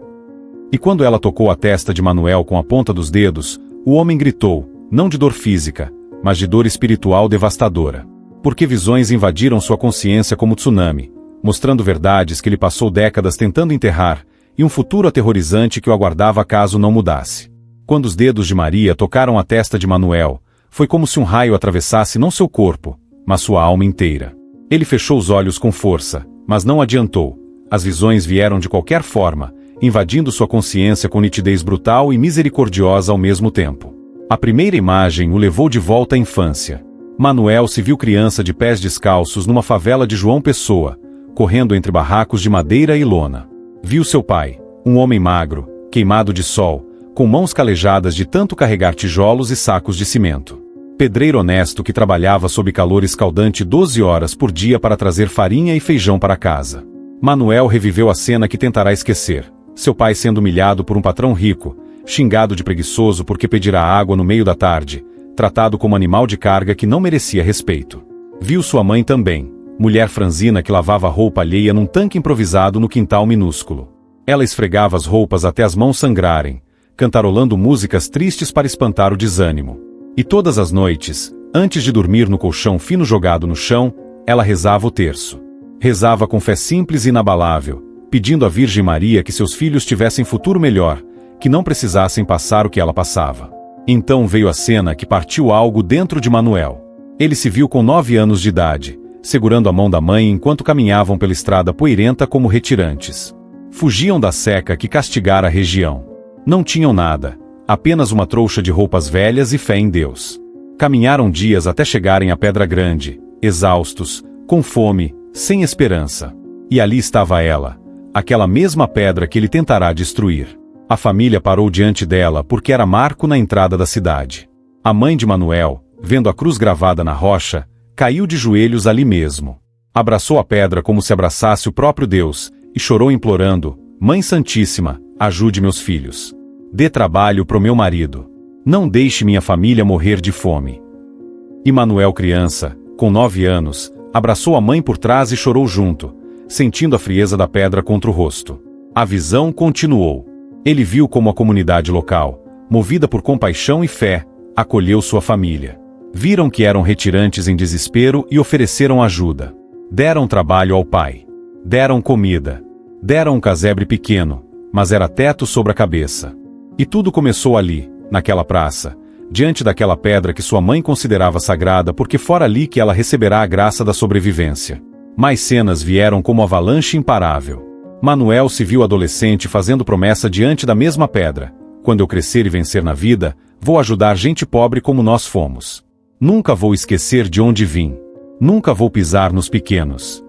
E quando ela tocou a testa de Manuel com a ponta dos dedos, o homem gritou, não de dor física, mas de dor espiritual devastadora. Porque visões invadiram sua consciência como tsunami, mostrando verdades que ele passou décadas tentando enterrar, e um futuro aterrorizante que o aguardava caso não mudasse. Quando os dedos de Maria tocaram a testa de Manuel, foi como se um raio atravessasse não seu corpo, mas sua alma inteira. Ele fechou os olhos com força, mas não adiantou. As visões vieram de qualquer forma, invadindo sua consciência com nitidez brutal e misericordiosa ao mesmo tempo. A primeira imagem o levou de volta à infância. Manuel se viu criança de pés descalços numa favela de João Pessoa, correndo entre barracos de madeira e lona. Viu seu pai, um homem magro, queimado de sol, com mãos calejadas de tanto carregar tijolos e sacos de cimento. Pedreiro honesto que trabalhava sob calor escaldante 12 horas por dia para trazer farinha e feijão para casa. Manuel reviveu a cena que tentará esquecer. Seu pai sendo humilhado por um patrão rico, xingado de preguiçoso porque pedirá água no meio da tarde, tratado como animal de carga que não merecia respeito. Viu sua mãe também, mulher franzina que lavava roupa alheia num tanque improvisado no quintal minúsculo. Ela esfregava as roupas até as mãos sangrarem, cantarolando músicas tristes para espantar o desânimo. E todas as noites, antes de dormir no colchão fino jogado no chão, ela rezava o terço. Rezava com fé simples e inabalável, pedindo à Virgem Maria que seus filhos tivessem futuro melhor, que não precisassem passar o que ela passava. Então veio a cena que partiu algo dentro de Manuel. Ele se viu com 9 anos de idade, segurando a mão da mãe enquanto caminhavam pela estrada poeirenta como retirantes. Fugiam da seca que castigara a região. Não tinham nada, apenas uma trouxa de roupas velhas e fé em Deus. Caminharam dias até chegarem à Pedra Grande, exaustos, com fome, sem esperança. E ali estava ela, aquela mesma pedra que ele tentará destruir. A família parou diante dela porque era marco na entrada da cidade. A mãe de Manuel, vendo a cruz gravada na rocha, caiu de joelhos ali mesmo. Abraçou a pedra como se abraçasse o próprio Deus, e chorou implorando: Mãe Santíssima, ajude meus filhos. Dê trabalho pro meu marido. Não deixe minha família morrer de fome. E Manuel criança, com 9 anos, abraçou a mãe por trás e chorou junto, sentindo a frieza da pedra contra o rosto. A visão continuou. Ele viu como a comunidade local, movida por compaixão e fé, acolheu sua família. Viram que eram retirantes em desespero e ofereceram ajuda. Deram trabalho ao pai. Deram comida. Deram um casebre pequeno, mas era teto sobre a cabeça. E tudo começou ali, naquela praça, diante daquela pedra que sua mãe considerava sagrada porque fora ali que ela receberá a graça da sobrevivência. Mais cenas vieram como avalanche imparável. Manuel se viu adolescente fazendo promessa diante da mesma pedra: quando eu crescer e vencer na vida, vou ajudar gente pobre como nós fomos. Nunca vou esquecer de onde vim. Nunca vou pisar nos pequenos.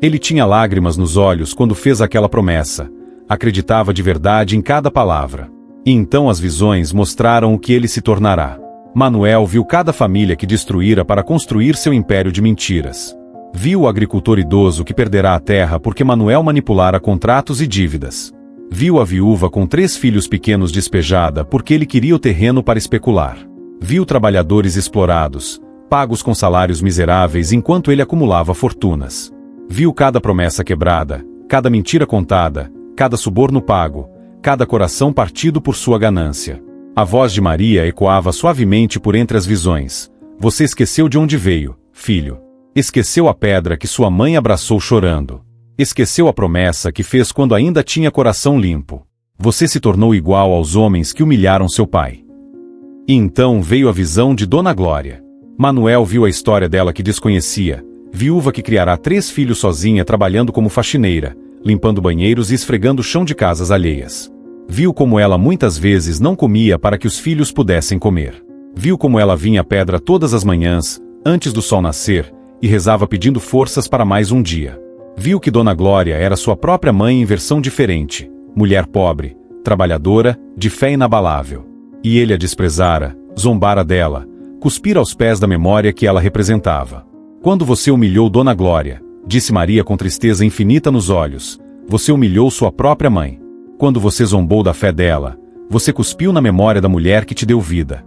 Ele tinha lágrimas nos olhos quando fez aquela promessa. Acreditava de verdade em cada palavra. E então as visões mostraram o que ele se tornará. Manuel viu cada família que destruíra para construir seu império de mentiras. Viu o agricultor idoso que perderá a terra porque Manuel manipulara contratos e dívidas. Viu a viúva com 3 filhos pequenos despejada porque ele queria o terreno para especular. Viu trabalhadores explorados, pagos com salários miseráveis enquanto ele acumulava fortunas. Viu cada promessa quebrada, cada mentira contada, cada suborno pago, cada coração partido por sua ganância. A voz de Maria ecoava suavemente por entre as visões: Você esqueceu de onde veio, filho. Esqueceu a pedra que sua mãe abraçou chorando. Esqueceu a promessa que fez quando ainda tinha coração limpo. Você se tornou igual aos homens que humilharam seu pai. E então veio a visão de Dona Glória. Manuel viu a história dela que desconhecia, viúva que criará 3 filhos sozinha trabalhando como faxineira, limpando banheiros e esfregando o chão de casas alheias. Viu como ela muitas vezes não comia para que os filhos pudessem comer. Viu como ela vinha à pedra todas as manhãs, antes do sol nascer, e rezava pedindo forças para mais um dia. Viu que Dona Glória era sua própria mãe em versão diferente, mulher pobre, trabalhadora, de fé inabalável. E ele a desprezara, zombara dela, cuspira aos pés da memória que ela representava. Quando você humilhou Dona Glória, disse Maria com tristeza infinita nos olhos, você humilhou sua própria mãe. Quando você zombou da fé dela, você cuspiu na memória da mulher que te deu vida.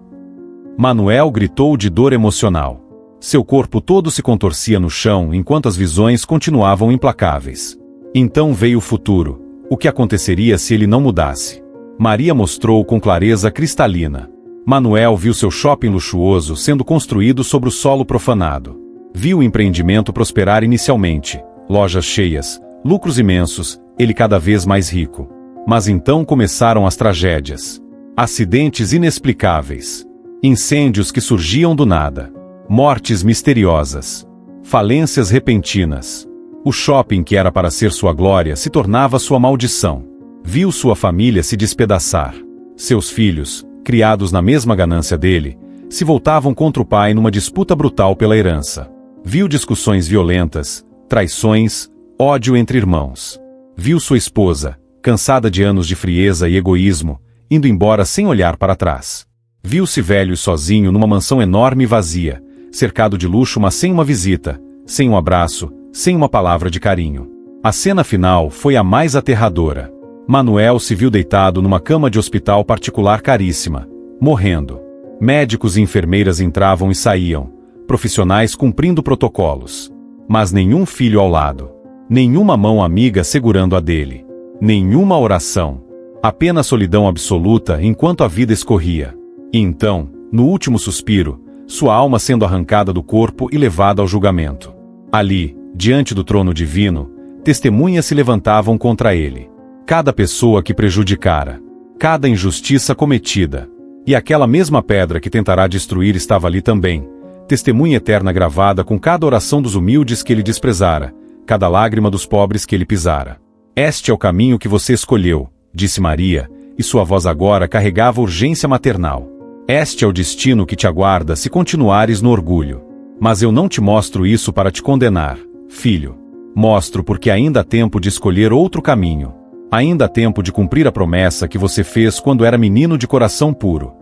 Manuel gritou de dor emocional. Seu corpo todo se contorcia no chão enquanto as visões continuavam implacáveis. Então veio o futuro. O que aconteceria se ele não mudasse? Maria mostrou com clareza cristalina. Manuel viu seu shopping luxuoso sendo construído sobre o solo profanado. Viu o empreendimento prosperar inicialmente, lojas cheias, lucros imensos, ele cada vez mais rico. Mas então começaram as tragédias. Acidentes inexplicáveis. Incêndios que surgiam do nada. Mortes misteriosas. Falências repentinas. O shopping que era para ser sua glória se tornava sua maldição. Viu sua família se despedaçar. Seus filhos, criados na mesma ganância dele, se voltavam contra o pai numa disputa brutal pela herança. Viu discussões violentas, traições, ódio entre irmãos. Viu sua esposa, cansada de anos de frieza e egoísmo, indo embora sem olhar para trás. Viu-se velho e sozinho numa mansão enorme e vazia, cercado de luxo mas sem uma visita, sem um abraço, sem uma palavra de carinho. A cena final foi a mais aterradora. Manuel se viu deitado numa cama de hospital particular caríssima, morrendo. Médicos e enfermeiras entravam e saíam, profissionais cumprindo protocolos. Mas nenhum filho ao lado. Nenhuma mão amiga segurando a dele. Nenhuma oração. Apenas solidão absoluta enquanto a vida escorria. E então, no último suspiro, sua alma sendo arrancada do corpo e levada ao julgamento. Ali, diante do trono divino, testemunhas se levantavam contra ele. Cada pessoa que prejudicara. Cada injustiça cometida. E aquela mesma pedra que tentará destruir estava ali também, testemunha eterna gravada com cada oração dos humildes que ele desprezara, cada lágrima dos pobres que ele pisara. Este é o caminho que você escolheu, disse Maria, e sua voz agora carregava urgência maternal. Este é o destino que te aguarda se continuares no orgulho. Mas eu não te mostro isso para te condenar, filho. Mostro porque ainda há tempo de escolher outro caminho. Ainda há tempo de cumprir a promessa que você fez quando era menino de coração puro.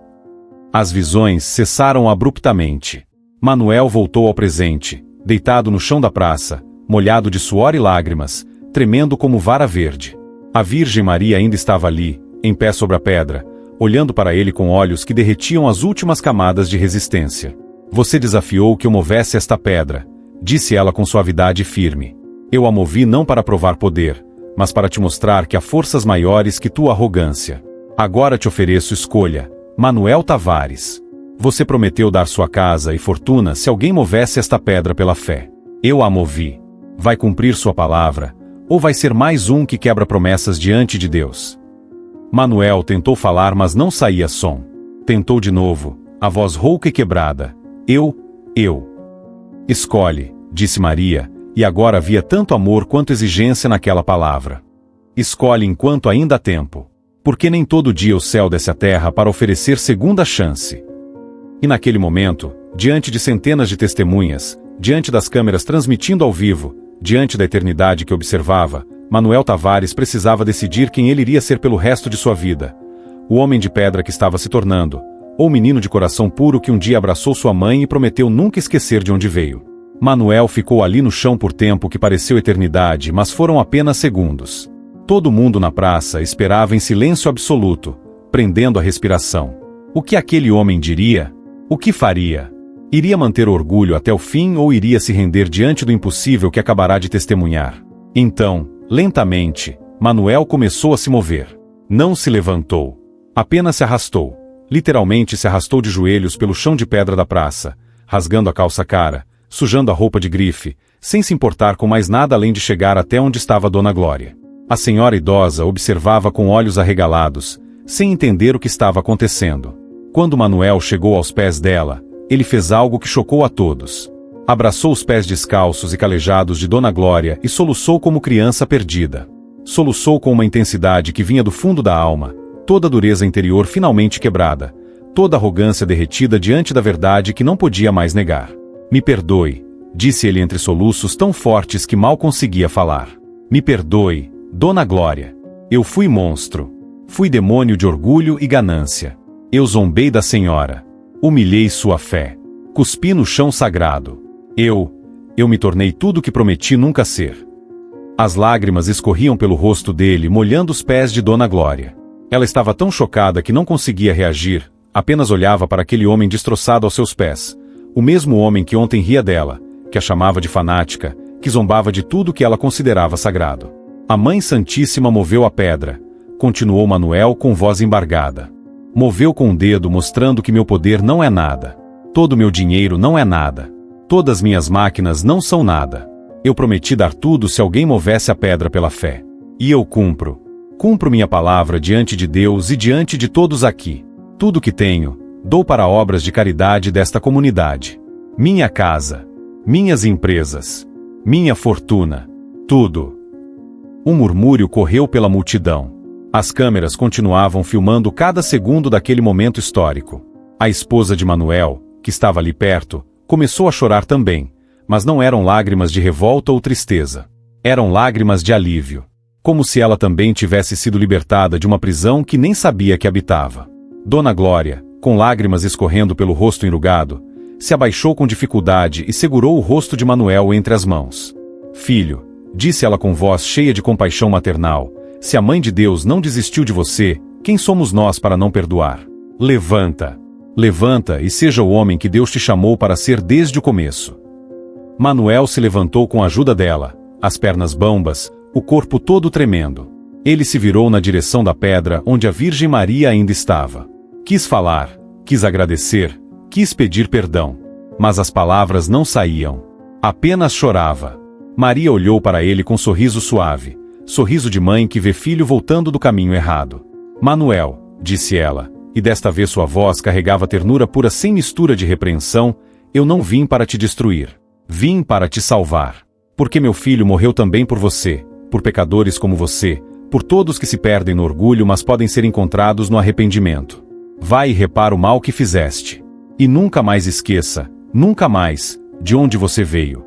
As visões cessaram abruptamente. Manuel voltou ao presente, deitado no chão da praça, molhado de suor e lágrimas, tremendo como vara verde. A Virgem Maria ainda estava ali, em pé sobre a pedra, olhando para ele com olhos que derretiam as últimas camadas de resistência. Você desafiou que eu movesse esta pedra, disse ela com suavidade firme. Eu a movi não para provar poder, mas para te mostrar que há forças maiores que tua arrogância. Agora te ofereço escolha, Manuel Tavares. Você prometeu dar sua casa e fortuna se alguém movesse esta pedra pela fé. Eu a movi. Vai cumprir sua palavra, ou vai ser mais um que quebra promessas diante de Deus? Manuel tentou falar, mas não saía som. Tentou de novo, a voz rouca e quebrada. Eu. Escolhe, disse Maria, e agora havia tanto amor quanto exigência naquela palavra. Escolhe enquanto ainda há tempo. Porque nem todo dia o céu desce à terra para oferecer segunda chance. E naquele momento, diante de centenas de testemunhas, diante das câmeras transmitindo ao vivo, diante da eternidade que observava, Manuel Tavares precisava decidir quem ele iria ser pelo resto de sua vida. O homem de pedra que estava se tornando, ou o menino de coração puro que um dia abraçou sua mãe e prometeu nunca esquecer de onde veio. Manuel ficou ali no chão por tempo que pareceu eternidade, mas foram apenas segundos. Todo mundo na praça esperava em silêncio absoluto, prendendo a respiração. O que aquele homem diria? O que faria? Iria manter o orgulho até o fim ou iria se render diante do impossível que acabará de testemunhar? Então, lentamente, Manuel começou a se mover. Não se levantou. Apenas se arrastou. Literalmente se arrastou de joelhos pelo chão de pedra da praça, rasgando a calça cara, sujando a roupa de grife, sem se importar com mais nada além de chegar até onde estava Dona Glória. A senhora idosa observava com olhos arregalados, sem entender o que estava acontecendo. Quando Manuel chegou aos pés dela, ele fez algo que chocou a todos. Abraçou os pés descalços e calejados de Dona Glória e soluçou como criança perdida. Soluçou com uma intensidade que vinha do fundo da alma, toda a dureza interior finalmente quebrada, toda a arrogância derretida diante da verdade que não podia mais negar. Me perdoe, disse ele entre soluços tão fortes que mal conseguia falar. Me perdoe, Dona Glória. Eu fui monstro. Fui demônio de orgulho e ganância. Eu zombei da senhora. Humilhei sua fé. Cuspi no chão sagrado. Eu me tornei tudo o que prometi nunca ser. As lágrimas escorriam pelo rosto dele, molhando os pés de Dona Glória. Ela estava tão chocada que não conseguia reagir, apenas olhava para aquele homem destroçado aos seus pés. O mesmo homem que ontem ria dela, que a chamava de fanática, que zombava de tudo que ela considerava sagrado. A Mãe Santíssima moveu a pedra, continuou Manuel com voz embargada. Moveu com o dedo mostrando que meu poder não é nada. Todo meu dinheiro não é nada. Todas minhas máquinas não são nada. Eu prometi dar tudo se alguém movesse a pedra pela fé. E eu cumpro. Cumpro minha palavra diante de Deus e diante de todos aqui. Tudo que tenho, dou para obras de caridade desta comunidade. Minha casa. Minhas empresas. Minha fortuna. Tudo. Um murmúrio correu pela multidão. As câmeras continuavam filmando cada segundo daquele momento histórico. A esposa de Manuel, que estava ali perto, começou a chorar também, mas não eram lágrimas de revolta ou tristeza. Eram lágrimas de alívio. Como se ela também tivesse sido libertada de uma prisão que nem sabia que habitava. Dona Glória, com lágrimas escorrendo pelo rosto enrugado, se abaixou com dificuldade e segurou o rosto de Manuel entre as mãos. Filho, disse ela com voz cheia de compaixão maternal, se a Mãe de Deus não desistiu de você, quem somos nós para não perdoar? Levanta. Levanta e seja o homem que Deus te chamou para ser desde o começo. Manuel se levantou com a ajuda dela, as pernas bambas, o corpo todo tremendo. Ele se virou na direção da pedra onde a Virgem Maria ainda estava. Quis falar, quis agradecer, quis pedir perdão. Mas as palavras não saíam. Apenas chorava. Maria olhou para ele com sorriso suave, sorriso de mãe que vê filho voltando do caminho errado. Manuel, disse ela, e desta vez sua voz carregava ternura pura sem mistura de repreensão, Eu não vim para te destruir. Vim para te salvar. Porque meu filho morreu também por você, por pecadores como você, por todos que se perdem no orgulho mas podem ser encontrados no arrependimento. Vai e repara o mal que fizeste. E nunca mais esqueça, nunca mais, de onde você veio.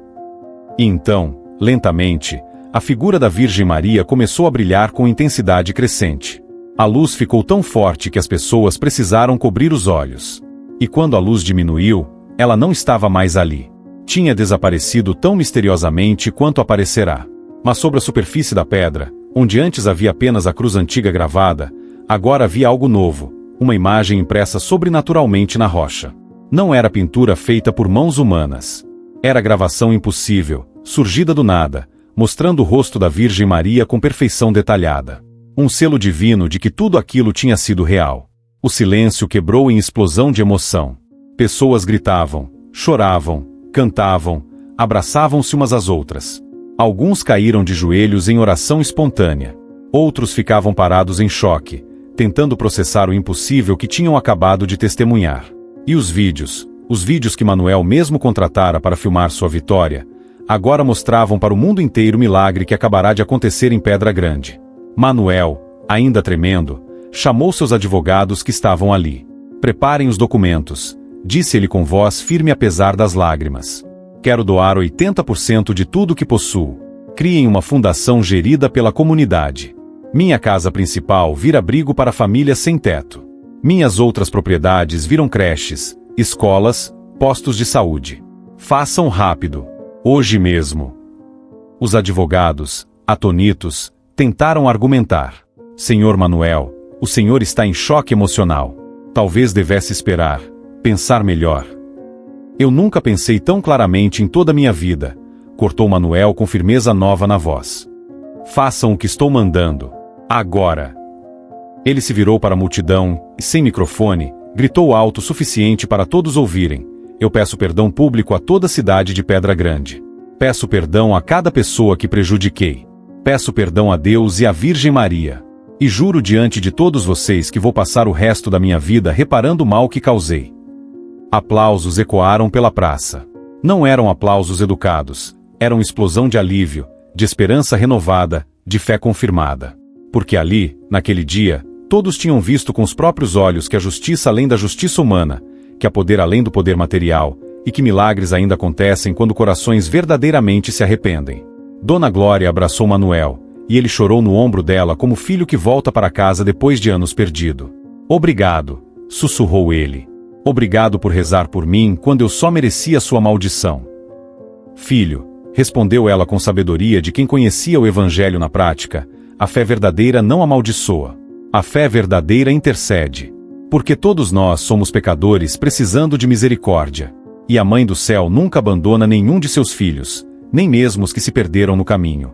E então, lentamente, a figura da Virgem Maria começou a brilhar com intensidade crescente. A luz ficou tão forte que as pessoas precisaram cobrir os olhos. E quando a luz diminuiu, ela não estava mais ali. Tinha desaparecido tão misteriosamente quanto aparecerá. Mas sobre a superfície da pedra, onde antes havia apenas a cruz antiga gravada, agora havia algo novo, uma imagem impressa sobrenaturalmente na rocha. Não era pintura feita por mãos humanas. Era gravação impossível, surgida do nada, mostrando o rosto da Virgem Maria com perfeição detalhada. Um selo divino de que tudo aquilo tinha sido real. O silêncio quebrou em explosão de emoção. Pessoas gritavam, choravam, cantavam, abraçavam-se umas às outras. Alguns caíram de joelhos em oração espontânea. Outros ficavam parados em choque, tentando processar o impossível que tinham acabado de testemunhar. E os vídeos que Manuel mesmo contratara para filmar sua vitória, agora mostravam para o mundo inteiro o milagre que acabará de acontecer em Pedra Grande. Manuel, ainda tremendo, chamou seus advogados que estavam ali. Preparem os documentos, disse ele com voz firme apesar das lágrimas. Quero doar 80% de tudo que possuo. Criem uma fundação gerida pela comunidade. Minha casa principal vira abrigo para famílias sem teto. Minhas outras propriedades viram creches, escolas, postos de saúde. Façam rápido. Hoje mesmo. Os advogados, atonitos, tentaram argumentar. Senhor Manuel, o senhor está em choque emocional. Talvez devesse esperar, pensar melhor. Eu nunca pensei tão claramente em toda a minha vida, cortou Manuel com firmeza nova na voz. Façam o que estou mandando. Agora. Ele se virou para a multidão e, sem microfone, gritou alto o suficiente para todos ouvirem. Eu peço perdão público a toda a cidade de Pedra Grande. Peço perdão a cada pessoa que prejudiquei. Peço perdão a Deus e à Virgem Maria. E juro diante de todos vocês que vou passar o resto da minha vida reparando o mal que causei. Aplausos ecoaram pela praça. Não eram aplausos educados, eram explosão de alívio, de esperança renovada, de fé confirmada. Porque ali, naquele dia, todos tinham visto com os próprios olhos que a justiça além da justiça humana, que há poder além do poder material, e que milagres ainda acontecem quando corações verdadeiramente se arrependem. Dona Glória abraçou Manuel, e ele chorou no ombro dela como filho que volta para casa depois de anos perdido. Obrigado, sussurrou ele. Obrigado por rezar por mim quando eu só merecia sua maldição. Filho, respondeu ela com sabedoria de quem conhecia o Evangelho na prática, a fé verdadeira não amaldiçoa. A fé verdadeira intercede. Porque todos nós somos pecadores precisando de misericórdia. E a Mãe do Céu nunca abandona nenhum de seus filhos, nem mesmo os que se perderam no caminho.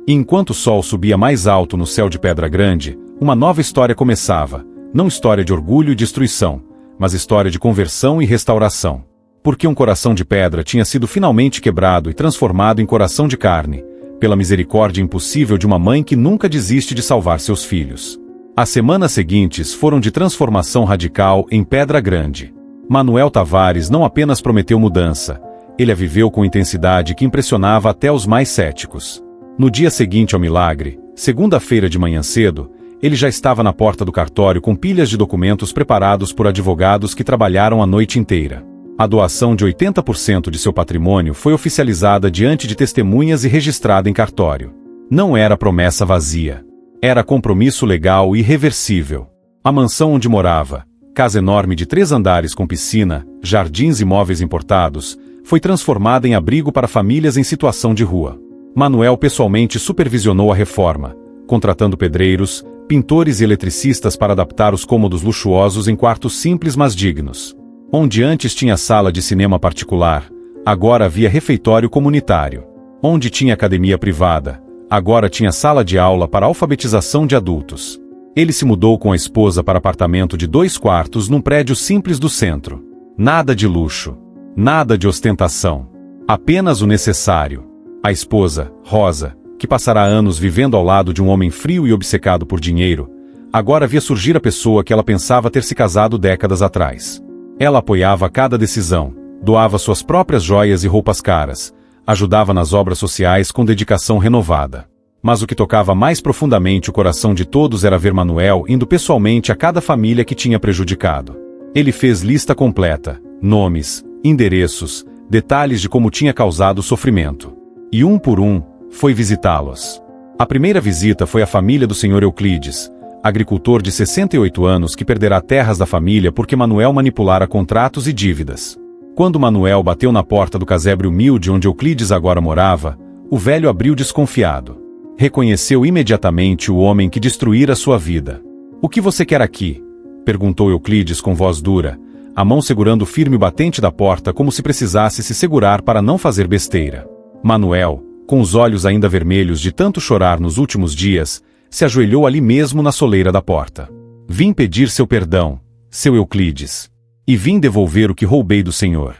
E enquanto o sol subia mais alto no céu de Pedra Grande, uma nova história começava, não história de orgulho e destruição, mas história de conversão e restauração. Porque um coração de pedra tinha sido finalmente quebrado e transformado em coração de carne, pela misericórdia impossível de uma mãe que nunca desiste de salvar seus filhos. As semanas seguintes foram de transformação radical em Pedra Grande. Manuel Tavares não apenas prometeu mudança, ele a viveu com intensidade que impressionava até os mais céticos. No dia seguinte ao milagre, segunda-feira de manhã cedo, ele já estava na porta do cartório com pilhas de documentos preparados por advogados que trabalharam a noite inteira. A doação de 80% de seu patrimônio foi oficializada diante de testemunhas e registrada em cartório. Não era promessa vazia. Era compromisso legal irreversível. A mansão onde morava, casa enorme de 3 andares com piscina, jardins e móveis importados, foi transformada em abrigo para famílias em situação de rua. Manuel pessoalmente supervisionou a reforma, contratando pedreiros, pintores e eletricistas para adaptar os cômodos luxuosos em quartos simples mas dignos. Onde antes tinha sala de cinema particular, agora havia refeitório comunitário. Onde tinha academia privada, agora tinha sala de aula para alfabetização de adultos. Ele se mudou com a esposa para apartamento de 2 quartos num prédio simples do centro. Nada de luxo. Nada de ostentação. Apenas o necessário. A esposa, Rosa, que passará anos vivendo ao lado de um homem frio e obcecado por dinheiro, agora via surgir a pessoa que ela pensava ter se casado décadas atrás. Ela apoiava cada decisão, doava suas próprias joias e roupas caras, ajudava nas obras sociais com dedicação renovada. Mas o que tocava mais profundamente o coração de todos era ver Manuel indo pessoalmente a cada família que tinha prejudicado. Ele fez lista completa, nomes, endereços, detalhes de como tinha causado sofrimento. E um por um, foi visitá-los. A primeira visita foi à família do Sr. Euclides, agricultor de 68 anos que perderá terras da família porque Manuel manipulara contratos e dívidas. Quando Manuel bateu na porta do casebre humilde onde Euclides agora morava, o velho abriu desconfiado. Reconheceu imediatamente o homem que destruíra sua vida. "O que você quer aqui?" perguntou Euclides com voz dura, a mão segurando firme o batente da porta como se precisasse se segurar para não fazer besteira. Manuel, com os olhos ainda vermelhos de tanto chorar nos últimos dias, se ajoelhou ali mesmo na soleira da porta. "Vim pedir seu perdão, seu Euclides. E vim devolver o que roubei do senhor."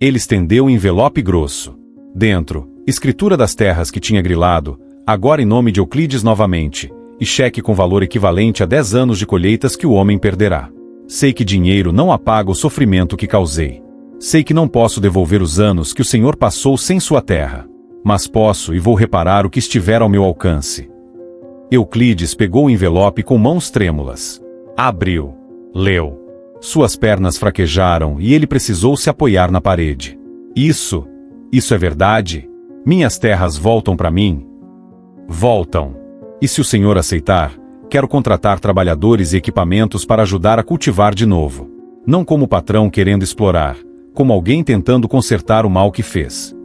Ele estendeu um envelope grosso. Dentro, escritura das terras que tinha grilado, agora em nome de Euclides novamente, e cheque com valor equivalente a 10 anos de colheitas que o homem perderá. "Sei que dinheiro não apaga o sofrimento que causei. Sei que não posso devolver os anos que o senhor passou sem sua terra. Mas posso e vou reparar o que estiver ao meu alcance." Euclides pegou o envelope com mãos trêmulas. Abriu. Leu. Suas pernas fraquejaram e ele precisou se apoiar na parede. Isso é verdade? Minhas terras voltam para mim?" "Voltam. E se o senhor aceitar, quero contratar trabalhadores e equipamentos para ajudar a cultivar de novo. Não como patrão querendo explorar, como alguém tentando consertar o mal que fez."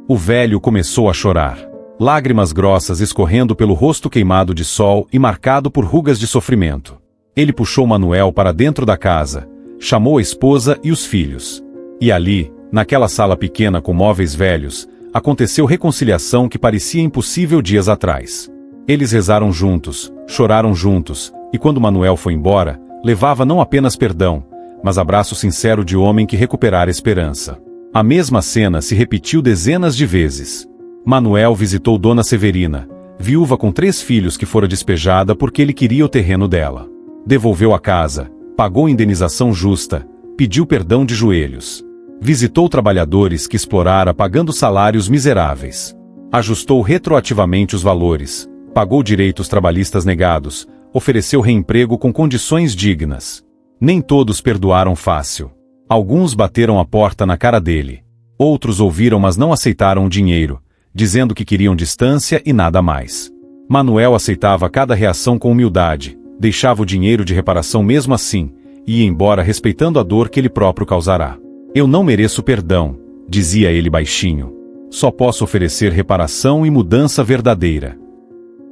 O velho começou a chorar. Lágrimas grossas escorrendo pelo rosto queimado de sol e marcado por rugas de sofrimento. Ele puxou Manuel para dentro da casa, chamou a esposa e os filhos. E ali, naquela sala pequena com móveis velhos, aconteceu reconciliação que parecia impossível dias atrás. Eles rezaram juntos, choraram juntos, e quando Manuel foi embora, levava não apenas perdão, mas abraço sincero de homem que recuperara a esperança. A mesma cena se repetiu dezenas de vezes. Manuel visitou Dona Severina, viúva com 3 filhos que fora despejada porque ele queria o terreno dela. Devolveu a casa, pagou indenização justa, pediu perdão de joelhos. Visitou trabalhadores que explorara pagando salários miseráveis. Ajustou retroativamente os valores, pagou direitos trabalhistas negados, ofereceu reemprego com condições dignas. Nem todos perdoaram fácil. Alguns bateram a porta na cara dele. Outros ouviram mas não aceitaram o dinheiro, dizendo que queriam distância e nada mais. Manuel aceitava cada reação com humildade, deixava o dinheiro de reparação mesmo assim, e ia embora respeitando a dor que ele próprio causará. "Eu não mereço perdão", dizia ele baixinho. "Só posso oferecer reparação e mudança verdadeira."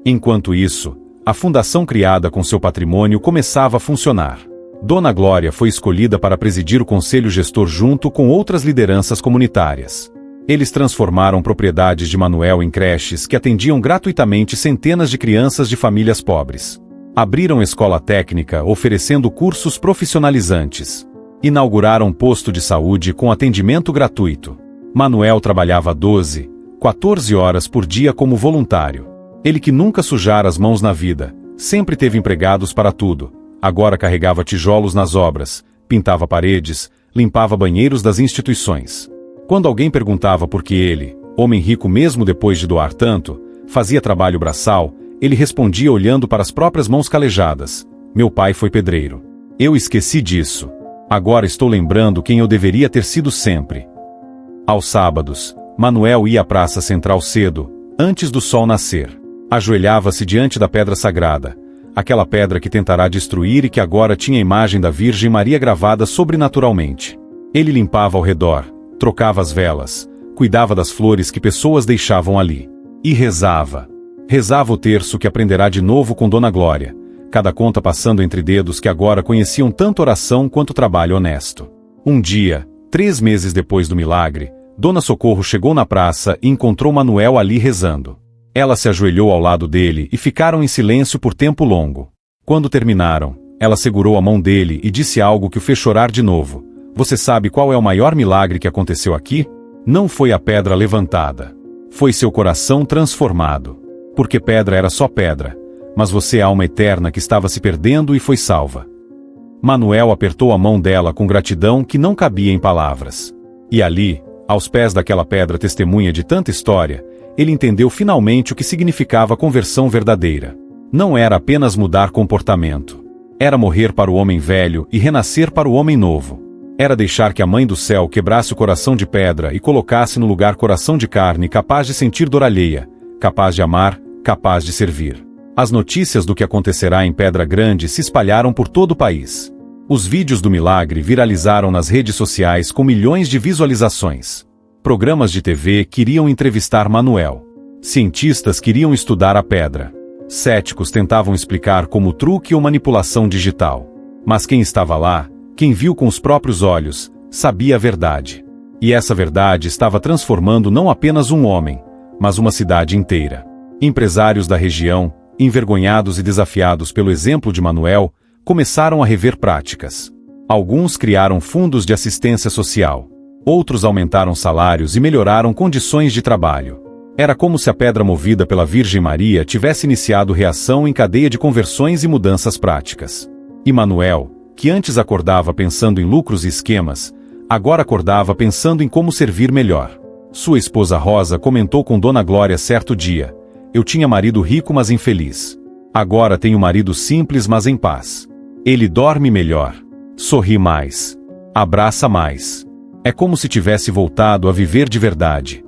Enquanto isso, a fundação criada com seu patrimônio começava a funcionar. Dona Glória foi escolhida para presidir o conselho gestor junto com outras lideranças comunitárias. Eles transformaram propriedades de Manuel em creches que atendiam gratuitamente centenas de crianças de famílias pobres. Abriram escola técnica oferecendo cursos profissionalizantes. Inauguraram posto de saúde com atendimento gratuito. Manuel trabalhava 12, 14 horas por dia como voluntário. Ele que nunca sujara as mãos na vida, sempre teve empregados para tudo. Agora carregava tijolos nas obras, pintava paredes, limpava banheiros das instituições. Quando alguém perguntava por que ele, homem rico mesmo depois de doar tanto, fazia trabalho braçal, ele respondia olhando para as próprias mãos calejadas: "Meu pai foi pedreiro. Eu esqueci disso. Agora estou lembrando quem eu deveria ter sido sempre." Aos sábados, Manuel ia à praça central cedo, antes do sol nascer. Ajoelhava-se diante da pedra sagrada, aquela pedra que tentará destruir e que agora tinha a imagem da Virgem Maria gravada sobrenaturalmente. Ele limpava ao redor, trocava as velas, cuidava das flores que pessoas deixavam ali. E rezava. Rezava o terço que aprenderá de novo com Dona Glória, cada conta passando entre dedos que agora conheciam tanto oração quanto trabalho honesto. Um dia, 3 meses depois do milagre, Dona Socorro chegou na praça e encontrou Manuel ali rezando. Ela se ajoelhou ao lado dele e ficaram em silêncio por tempo longo. Quando terminaram, ela segurou a mão dele e disse algo que o fez chorar de novo. "Você sabe qual é o maior milagre que aconteceu aqui? Não foi a pedra levantada. Foi seu coração transformado. Porque pedra era só pedra, mas você é a alma eterna que estava se perdendo e foi salva." Manuel apertou a mão dela com gratidão que não cabia em palavras. E ali, aos pés daquela pedra testemunha de tanta história, ele entendeu finalmente o que significava conversão verdadeira. Não era apenas mudar comportamento. Era morrer para o homem velho e renascer para o homem novo. Era deixar que a Mãe do Céu quebrasse o coração de pedra e colocasse no lugar coração de carne capaz de sentir dor alheia, capaz de amar, capaz de servir. As notícias do que acontecerá em Pedra Grande se espalharam por todo o país. Os vídeos do milagre viralizaram nas redes sociais com milhões de visualizações. Programas de TV queriam entrevistar Manuel. Cientistas queriam estudar a pedra. Céticos tentavam explicar como truque ou manipulação digital. Mas quem estava lá, quem viu com os próprios olhos, sabia a verdade. E essa verdade estava transformando não apenas um homem, mas uma cidade inteira. Empresários da região, envergonhados e desafiados pelo exemplo de Manuel, começaram a rever práticas. Alguns criaram fundos de assistência social. Outros aumentaram salários e melhoraram condições de trabalho. Era como se a pedra movida pela Virgem Maria tivesse iniciado reação em cadeia de conversões e mudanças práticas. E Manuel, que antes acordava pensando em lucros e esquemas, agora acordava pensando em como servir melhor. Sua esposa Rosa comentou com Dona Glória certo dia: "Eu tinha marido rico mas infeliz. Agora tenho marido simples mas em paz. Ele dorme melhor, sorri mais, abraça mais. É como se tivesse voltado a viver de verdade."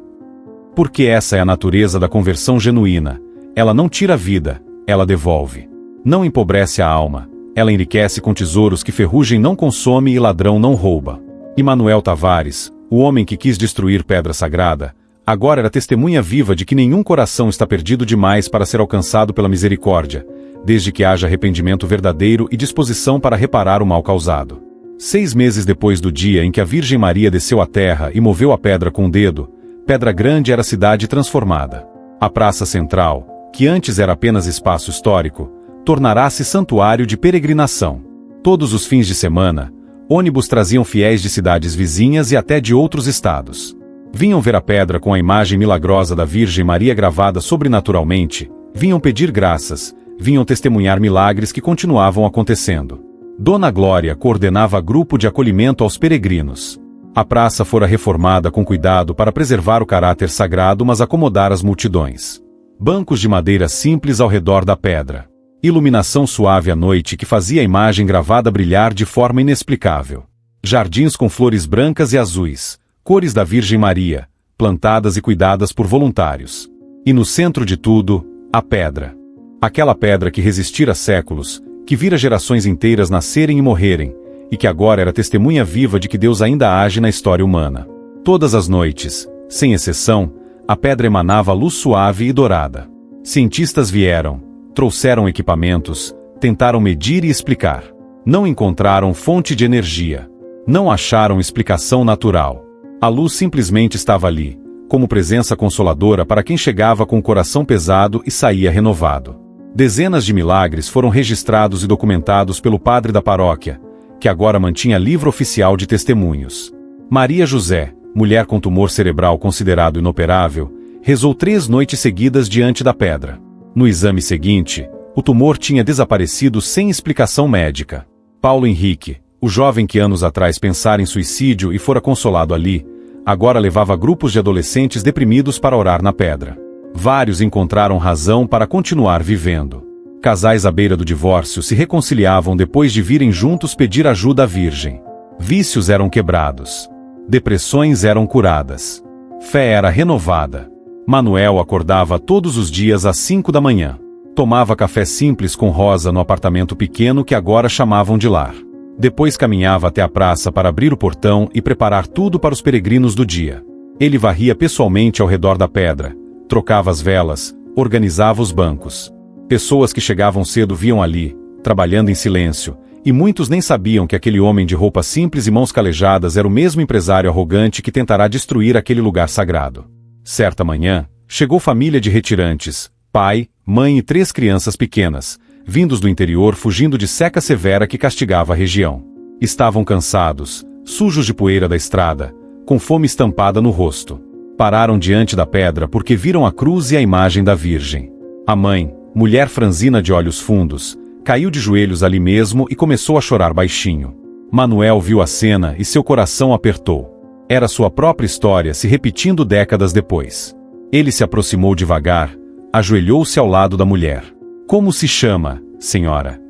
Porque essa é a natureza da conversão genuína. Ela não tira a vida, ela devolve. Não empobrece a alma, ela enriquece com tesouros que ferrugem não consome e ladrão não rouba. E Manuel Tavares, o homem que quis destruir Pedra Sagrada, agora era testemunha viva de que nenhum coração está perdido demais para ser alcançado pela misericórdia, desde que haja arrependimento verdadeiro e disposição para reparar o mal causado. 6 meses depois do dia em que a Virgem Maria desceu à terra e moveu a pedra com o dedo, Pedra Grande era cidade transformada. A Praça Central, que antes era apenas espaço histórico, tornará-se santuário de peregrinação. Todos os fins de semana, ônibus traziam fiéis de cidades vizinhas e até de outros estados. Vinham ver a pedra com a imagem milagrosa da Virgem Maria gravada sobrenaturalmente, vinham pedir graças, vinham testemunhar milagres que continuavam acontecendo. Dona Glória coordenava grupo de acolhimento aos peregrinos. A praça fora reformada com cuidado para preservar o caráter sagrado mas acomodar as multidões. Bancos de madeira simples ao redor da pedra. Iluminação suave à noite que fazia a imagem gravada brilhar de forma inexplicável. Jardins com flores brancas e azuis, cores da Virgem Maria, plantadas e cuidadas por voluntários. E no centro de tudo, a pedra. Aquela pedra que resistira séculos, que vira gerações inteiras nascerem e morrerem, e que agora era testemunha viva de que Deus ainda age na história humana. Todas as noites, sem exceção, a pedra emanava luz suave e dourada. Cientistas vieram, trouxeram equipamentos, tentaram medir e explicar. Não encontraram fonte de energia. Não acharam explicação natural. A luz simplesmente estava ali, como presença consoladora para quem chegava com o coração pesado e saía renovado. Dezenas de milagres foram registrados e documentados pelo padre da paróquia, que agora mantinha livro oficial de testemunhos. Maria José, mulher com tumor cerebral considerado inoperável, rezou 3 noites seguidas diante da pedra. No exame seguinte, o tumor tinha desaparecido sem explicação médica. Paulo Henrique, o jovem que anos atrás pensara em suicídio e fora consolado ali, agora levava grupos de adolescentes deprimidos para orar na pedra. Vários encontraram razão para continuar vivendo. Casais à beira do divórcio se reconciliavam depois de virem juntos pedir ajuda à Virgem. Vícios eram quebrados. Depressões eram curadas. Fé era renovada. Manuel acordava todos os dias às 5 da manhã. Tomava café simples com Rosa no apartamento pequeno que agora chamavam de lar. Depois caminhava até a praça para abrir o portão e preparar tudo para os peregrinos do dia. Ele varria pessoalmente ao redor da pedra, trocava as velas, organizava os bancos. Pessoas que chegavam cedo viam ali, trabalhando em silêncio, e muitos nem sabiam que aquele homem de roupa simples e mãos calejadas era o mesmo empresário arrogante que tentará destruir aquele lugar sagrado. Certa manhã, chegou família de retirantes, pai, mãe e 3 crianças pequenas, vindos do interior fugindo de seca severa que castigava a região. Estavam cansados, sujos de poeira da estrada, com fome estampada no rosto. Pararam diante da pedra porque viram a cruz e a imagem da Virgem. A mãe, mulher franzina de olhos fundos, caiu de joelhos ali mesmo e começou a chorar baixinho. Manuel viu a cena e seu coração apertou. Era sua própria história se repetindo décadas depois. Ele se aproximou devagar, ajoelhou-se ao lado da mulher. Como se chama, senhora?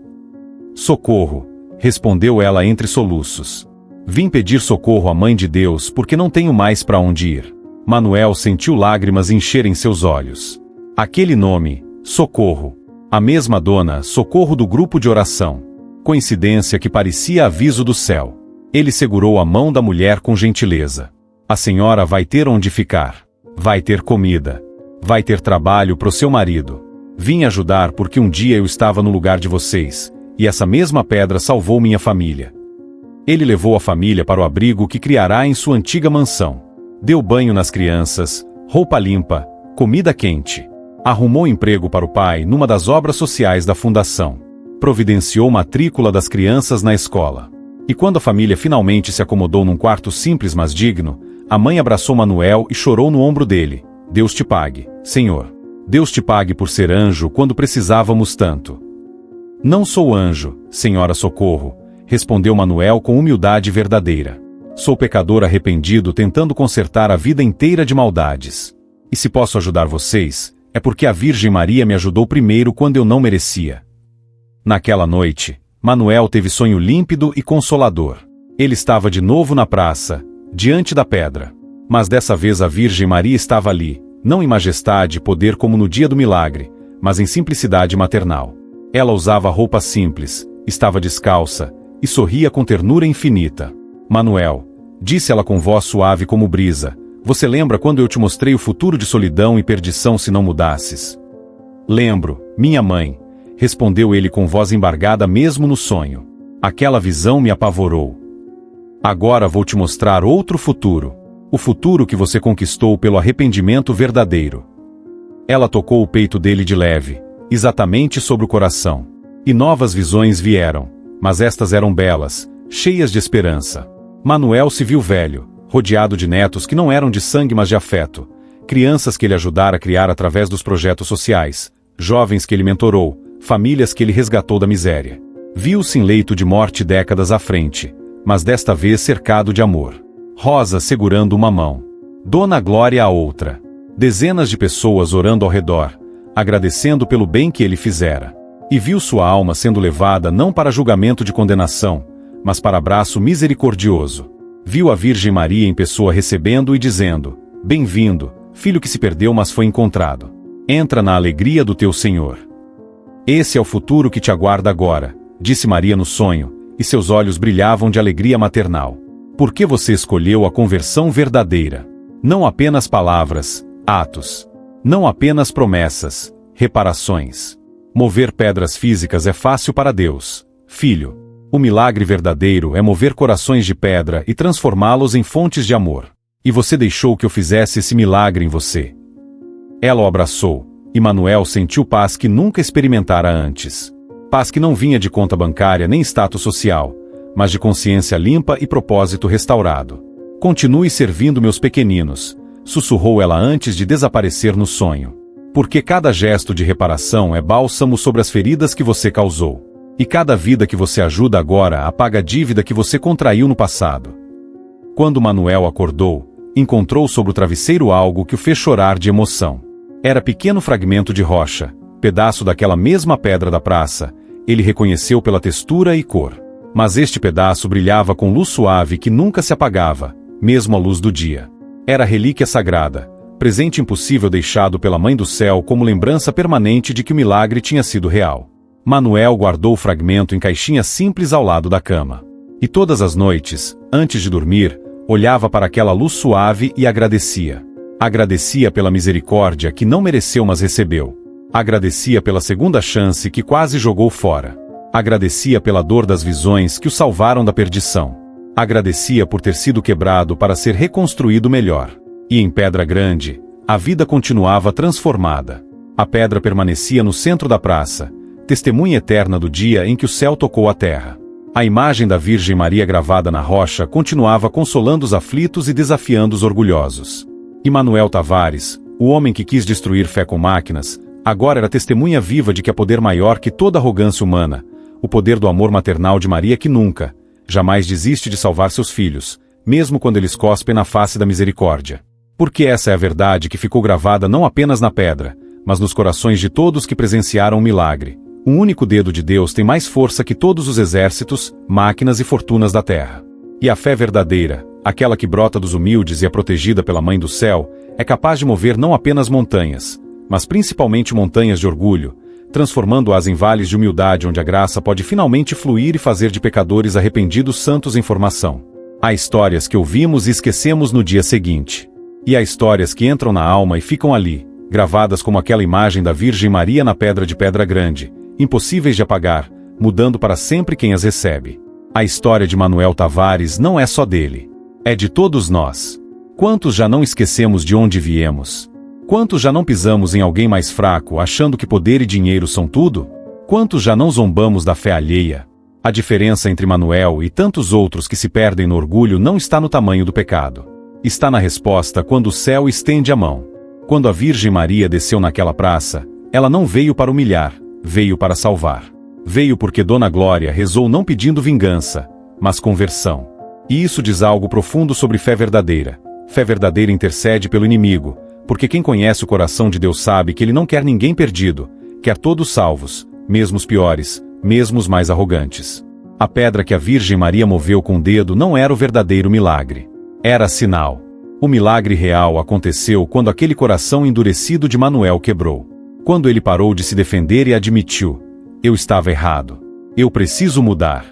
Socorro, respondeu ela entre soluços. Vim pedir socorro à Mãe de Deus porque não tenho mais para onde ir. Manuel sentiu lágrimas encherem seus olhos. Aquele nome, Socorro. A mesma dona, Socorro do grupo de oração. Coincidência que parecia aviso do céu. Ele segurou a mão da mulher com gentileza. A senhora vai ter onde ficar. Vai ter comida. Vai ter trabalho pro seu marido. Vim ajudar porque um dia eu estava no lugar de vocês, e essa mesma pedra salvou minha família. Ele levou a família para o abrigo que criará em sua antiga mansão. Deu banho nas crianças, roupa limpa, comida quente. Arrumou emprego para o pai numa das obras sociais da fundação. Providenciou matrícula das crianças na escola. E quando a família finalmente se acomodou num quarto simples mas digno, a mãe abraçou Manuel e chorou no ombro dele. Deus te pague, Senhor. Deus te pague por ser anjo quando precisávamos tanto. Não sou anjo, Senhora Socorro, respondeu Manuel com humildade verdadeira. Sou pecador arrependido tentando consertar a vida inteira de maldades. E se posso ajudar vocês, é porque a Virgem Maria me ajudou primeiro quando eu não merecia. Naquela noite, Manuel teve sonho límpido e consolador. Ele estava de novo na praça, diante da pedra. Mas dessa vez a Virgem Maria estava ali, não em majestade e poder como no dia do milagre, mas em simplicidade maternal. Ela usava roupa simples, estava descalça, e sorria com ternura infinita. Manuel, disse ela com voz suave como brisa, você lembra quando eu te mostrei o futuro de solidão e perdição se não mudasses? Lembro, minha mãe, respondeu ele com voz embargada mesmo no sonho. Aquela visão me apavorou. Agora vou te mostrar outro futuro. O futuro que você conquistou pelo arrependimento verdadeiro. Ela tocou o peito dele de leve, exatamente sobre o coração. E novas visões vieram, mas estas eram belas, cheias de esperança. Manuel se viu velho, rodeado de netos que não eram de sangue mas de afeto, crianças que ele ajudara a criar através dos projetos sociais, jovens que ele mentorou, famílias que ele resgatou da miséria. Viu-se em leito de morte décadas à frente, mas desta vez cercado de amor. Rosa segurando uma mão. Dona Glória a outra. Dezenas de pessoas orando ao redor, agradecendo pelo bem que ele fizera. E viu sua alma sendo levada não para julgamento de condenação, mas para abraço misericordioso. Viu a Virgem Maria em pessoa recebendo e dizendo, bem-vindo, filho que se perdeu mas foi encontrado. Entra na alegria do teu Senhor. Esse é o futuro que te aguarda agora, disse Maria no sonho, e seus olhos brilhavam de alegria maternal. Por que você escolheu a conversão verdadeira? Não apenas palavras, atos. Não apenas promessas, reparações. Mover pedras físicas é fácil para Deus, filho. O milagre verdadeiro é mover corações de pedra e transformá-los em fontes de amor. E você deixou que eu fizesse esse milagre em você. Ela o abraçou, e Manuel sentiu paz que nunca experimentara antes. Paz que não vinha de conta bancária nem status social, mas de consciência limpa e propósito restaurado. Continue servindo meus pequeninos, sussurrou ela antes de desaparecer no sonho. Porque cada gesto de reparação é bálsamo sobre as feridas que você causou. E cada vida que você ajuda agora apaga a dívida que você contraiu no passado. Quando Manuel acordou, encontrou sobre o travesseiro algo que o fez chorar de emoção. Era pequeno fragmento de rocha, pedaço daquela mesma pedra da praça, ele reconheceu pela textura e cor. Mas este pedaço brilhava com luz suave que nunca se apagava, mesmo à luz do dia. Era relíquia sagrada, presente impossível deixado pela Mãe do Céu como lembrança permanente de que o milagre tinha sido real. Manuel guardou o fragmento em caixinha simples ao lado da cama. E todas as noites, antes de dormir, olhava para aquela luz suave e agradecia. Agradecia pela misericórdia que não mereceu mas recebeu. Agradecia pela segunda chance que quase jogou fora. Agradecia pela dor das visões que o salvaram da perdição. Agradecia por ter sido quebrado para ser reconstruído melhor. E em Pedra Grande, a vida continuava transformada. A pedra permanecia no centro da praça, testemunha eterna do dia em que o céu tocou a terra. A imagem da Virgem Maria gravada na rocha continuava consolando os aflitos e desafiando os orgulhosos. E Manuel Tavares, o homem que quis destruir fé com máquinas, agora era testemunha viva de que há poder maior que toda arrogância humana, o poder do amor maternal de Maria que nunca, jamais desiste de salvar seus filhos, mesmo quando eles cospem na face da misericórdia. Porque essa é a verdade que ficou gravada não apenas na pedra, mas nos corações de todos que presenciaram o milagre. Um único dedo de Deus tem mais força que todos os exércitos, máquinas e fortunas da terra. E a fé verdadeira, aquela que brota dos humildes e é protegida pela Mãe do Céu, é capaz de mover não apenas montanhas, mas principalmente montanhas de orgulho, transformando-as em vales de humildade onde a graça pode finalmente fluir e fazer de pecadores arrependidos santos em formação. Há histórias que ouvimos e esquecemos no dia seguinte. E há histórias que entram na alma e ficam ali, gravadas como aquela imagem da Virgem Maria na pedra de pedra grande, impossíveis de apagar, mudando para sempre quem as recebe. A história de Manuel Tavares não é só dele. É de todos nós. Quantos já não esquecemos de onde viemos? Quantos já não pisamos em alguém mais fraco, achando que poder e dinheiro são tudo? Quantos já não zombamos da fé alheia? A diferença entre Manuel e tantos outros que se perdem no orgulho não está no tamanho do pecado. Está na resposta quando o céu estende a mão. Quando a Virgem Maria desceu naquela praça, ela não veio para humilhar, veio para salvar. Veio porque Dona Glória rezou não pedindo vingança, mas conversão. E isso diz algo profundo sobre fé verdadeira. Fé verdadeira intercede pelo inimigo, porque quem conhece o coração de Deus sabe que ele não quer ninguém perdido, quer todos salvos, mesmo os piores, mesmo os mais arrogantes. A pedra que a Virgem Maria moveu com o dedo não era o verdadeiro milagre. Era sinal. O milagre real aconteceu quando aquele coração endurecido de Manuel quebrou. Quando ele parou de se defender e admitiu: eu estava errado. Eu preciso mudar.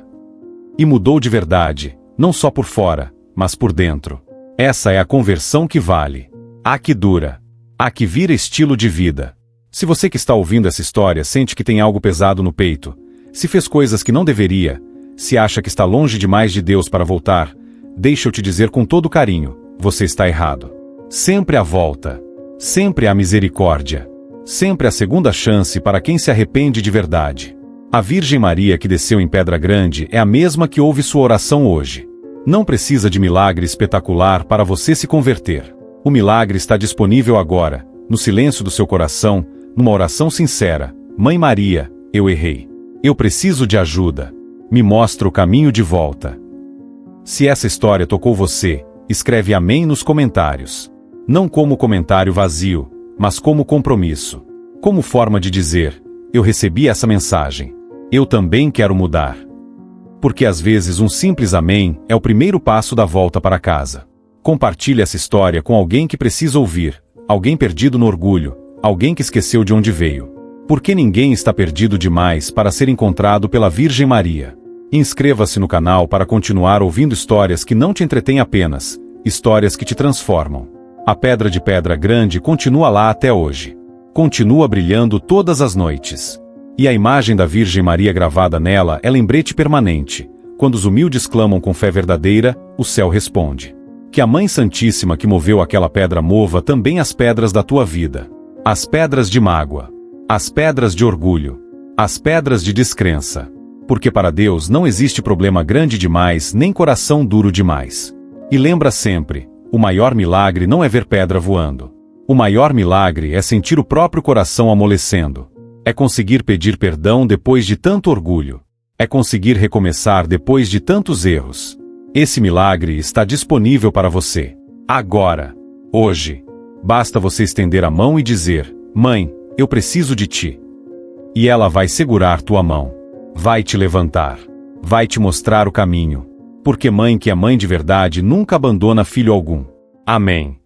E mudou de verdade, não só por fora, mas por dentro. Essa é a conversão que vale. A que dura. A que vira estilo de vida. Se você que está ouvindo essa história sente que tem algo pesado no peito, se fez coisas que não deveria, se acha que está longe demais de Deus para voltar, deixa eu te dizer com todo carinho, você está errado. Sempre há volta. Sempre há misericórdia. Sempre há segunda chance para quem se arrepende de verdade. A Virgem Maria que desceu em Pedra Grande é a mesma que ouve sua oração hoje. Não precisa de milagre espetacular para você se converter. O milagre está disponível agora, no silêncio do seu coração, numa oração sincera. Mãe Maria, eu errei. Eu preciso de ajuda. Me mostra o caminho de volta. Se essa história tocou você, escreve amém nos comentários. Não como comentário vazio, mas como compromisso. Como forma de dizer: eu recebi essa mensagem. Eu também quero mudar. Porque às vezes um simples amém é o primeiro passo da volta para casa. Compartilhe essa história com alguém que precisa ouvir, alguém perdido no orgulho, alguém que esqueceu de onde veio. Porque ninguém está perdido demais para ser encontrado pela Virgem Maria. Inscreva-se no canal para continuar ouvindo histórias que não te entretêm apenas, histórias que te transformam. A pedra de pedra grande continua lá até hoje. Continua brilhando todas as noites. E a imagem da Virgem Maria gravada nela é lembrete permanente. Quando os humildes clamam com fé verdadeira, o céu responde. Que a Mãe Santíssima que moveu aquela pedra mova também as pedras da tua vida. As pedras de mágoa. As pedras de orgulho. As pedras de descrença. Porque para Deus não existe problema grande demais nem coração duro demais. E lembra sempre, o maior milagre não é ver pedra voando. O maior milagre é sentir o próprio coração amolecendo. É conseguir pedir perdão depois de tanto orgulho. É conseguir recomeçar depois de tantos erros. Esse milagre está disponível para você. Agora. Hoje. Basta você estender a mão e dizer: Mãe, eu preciso de ti. E ela vai segurar tua mão. Vai te levantar. Vai te mostrar o caminho. Porque mãe que é mãe de verdade nunca abandona filho algum. Amém.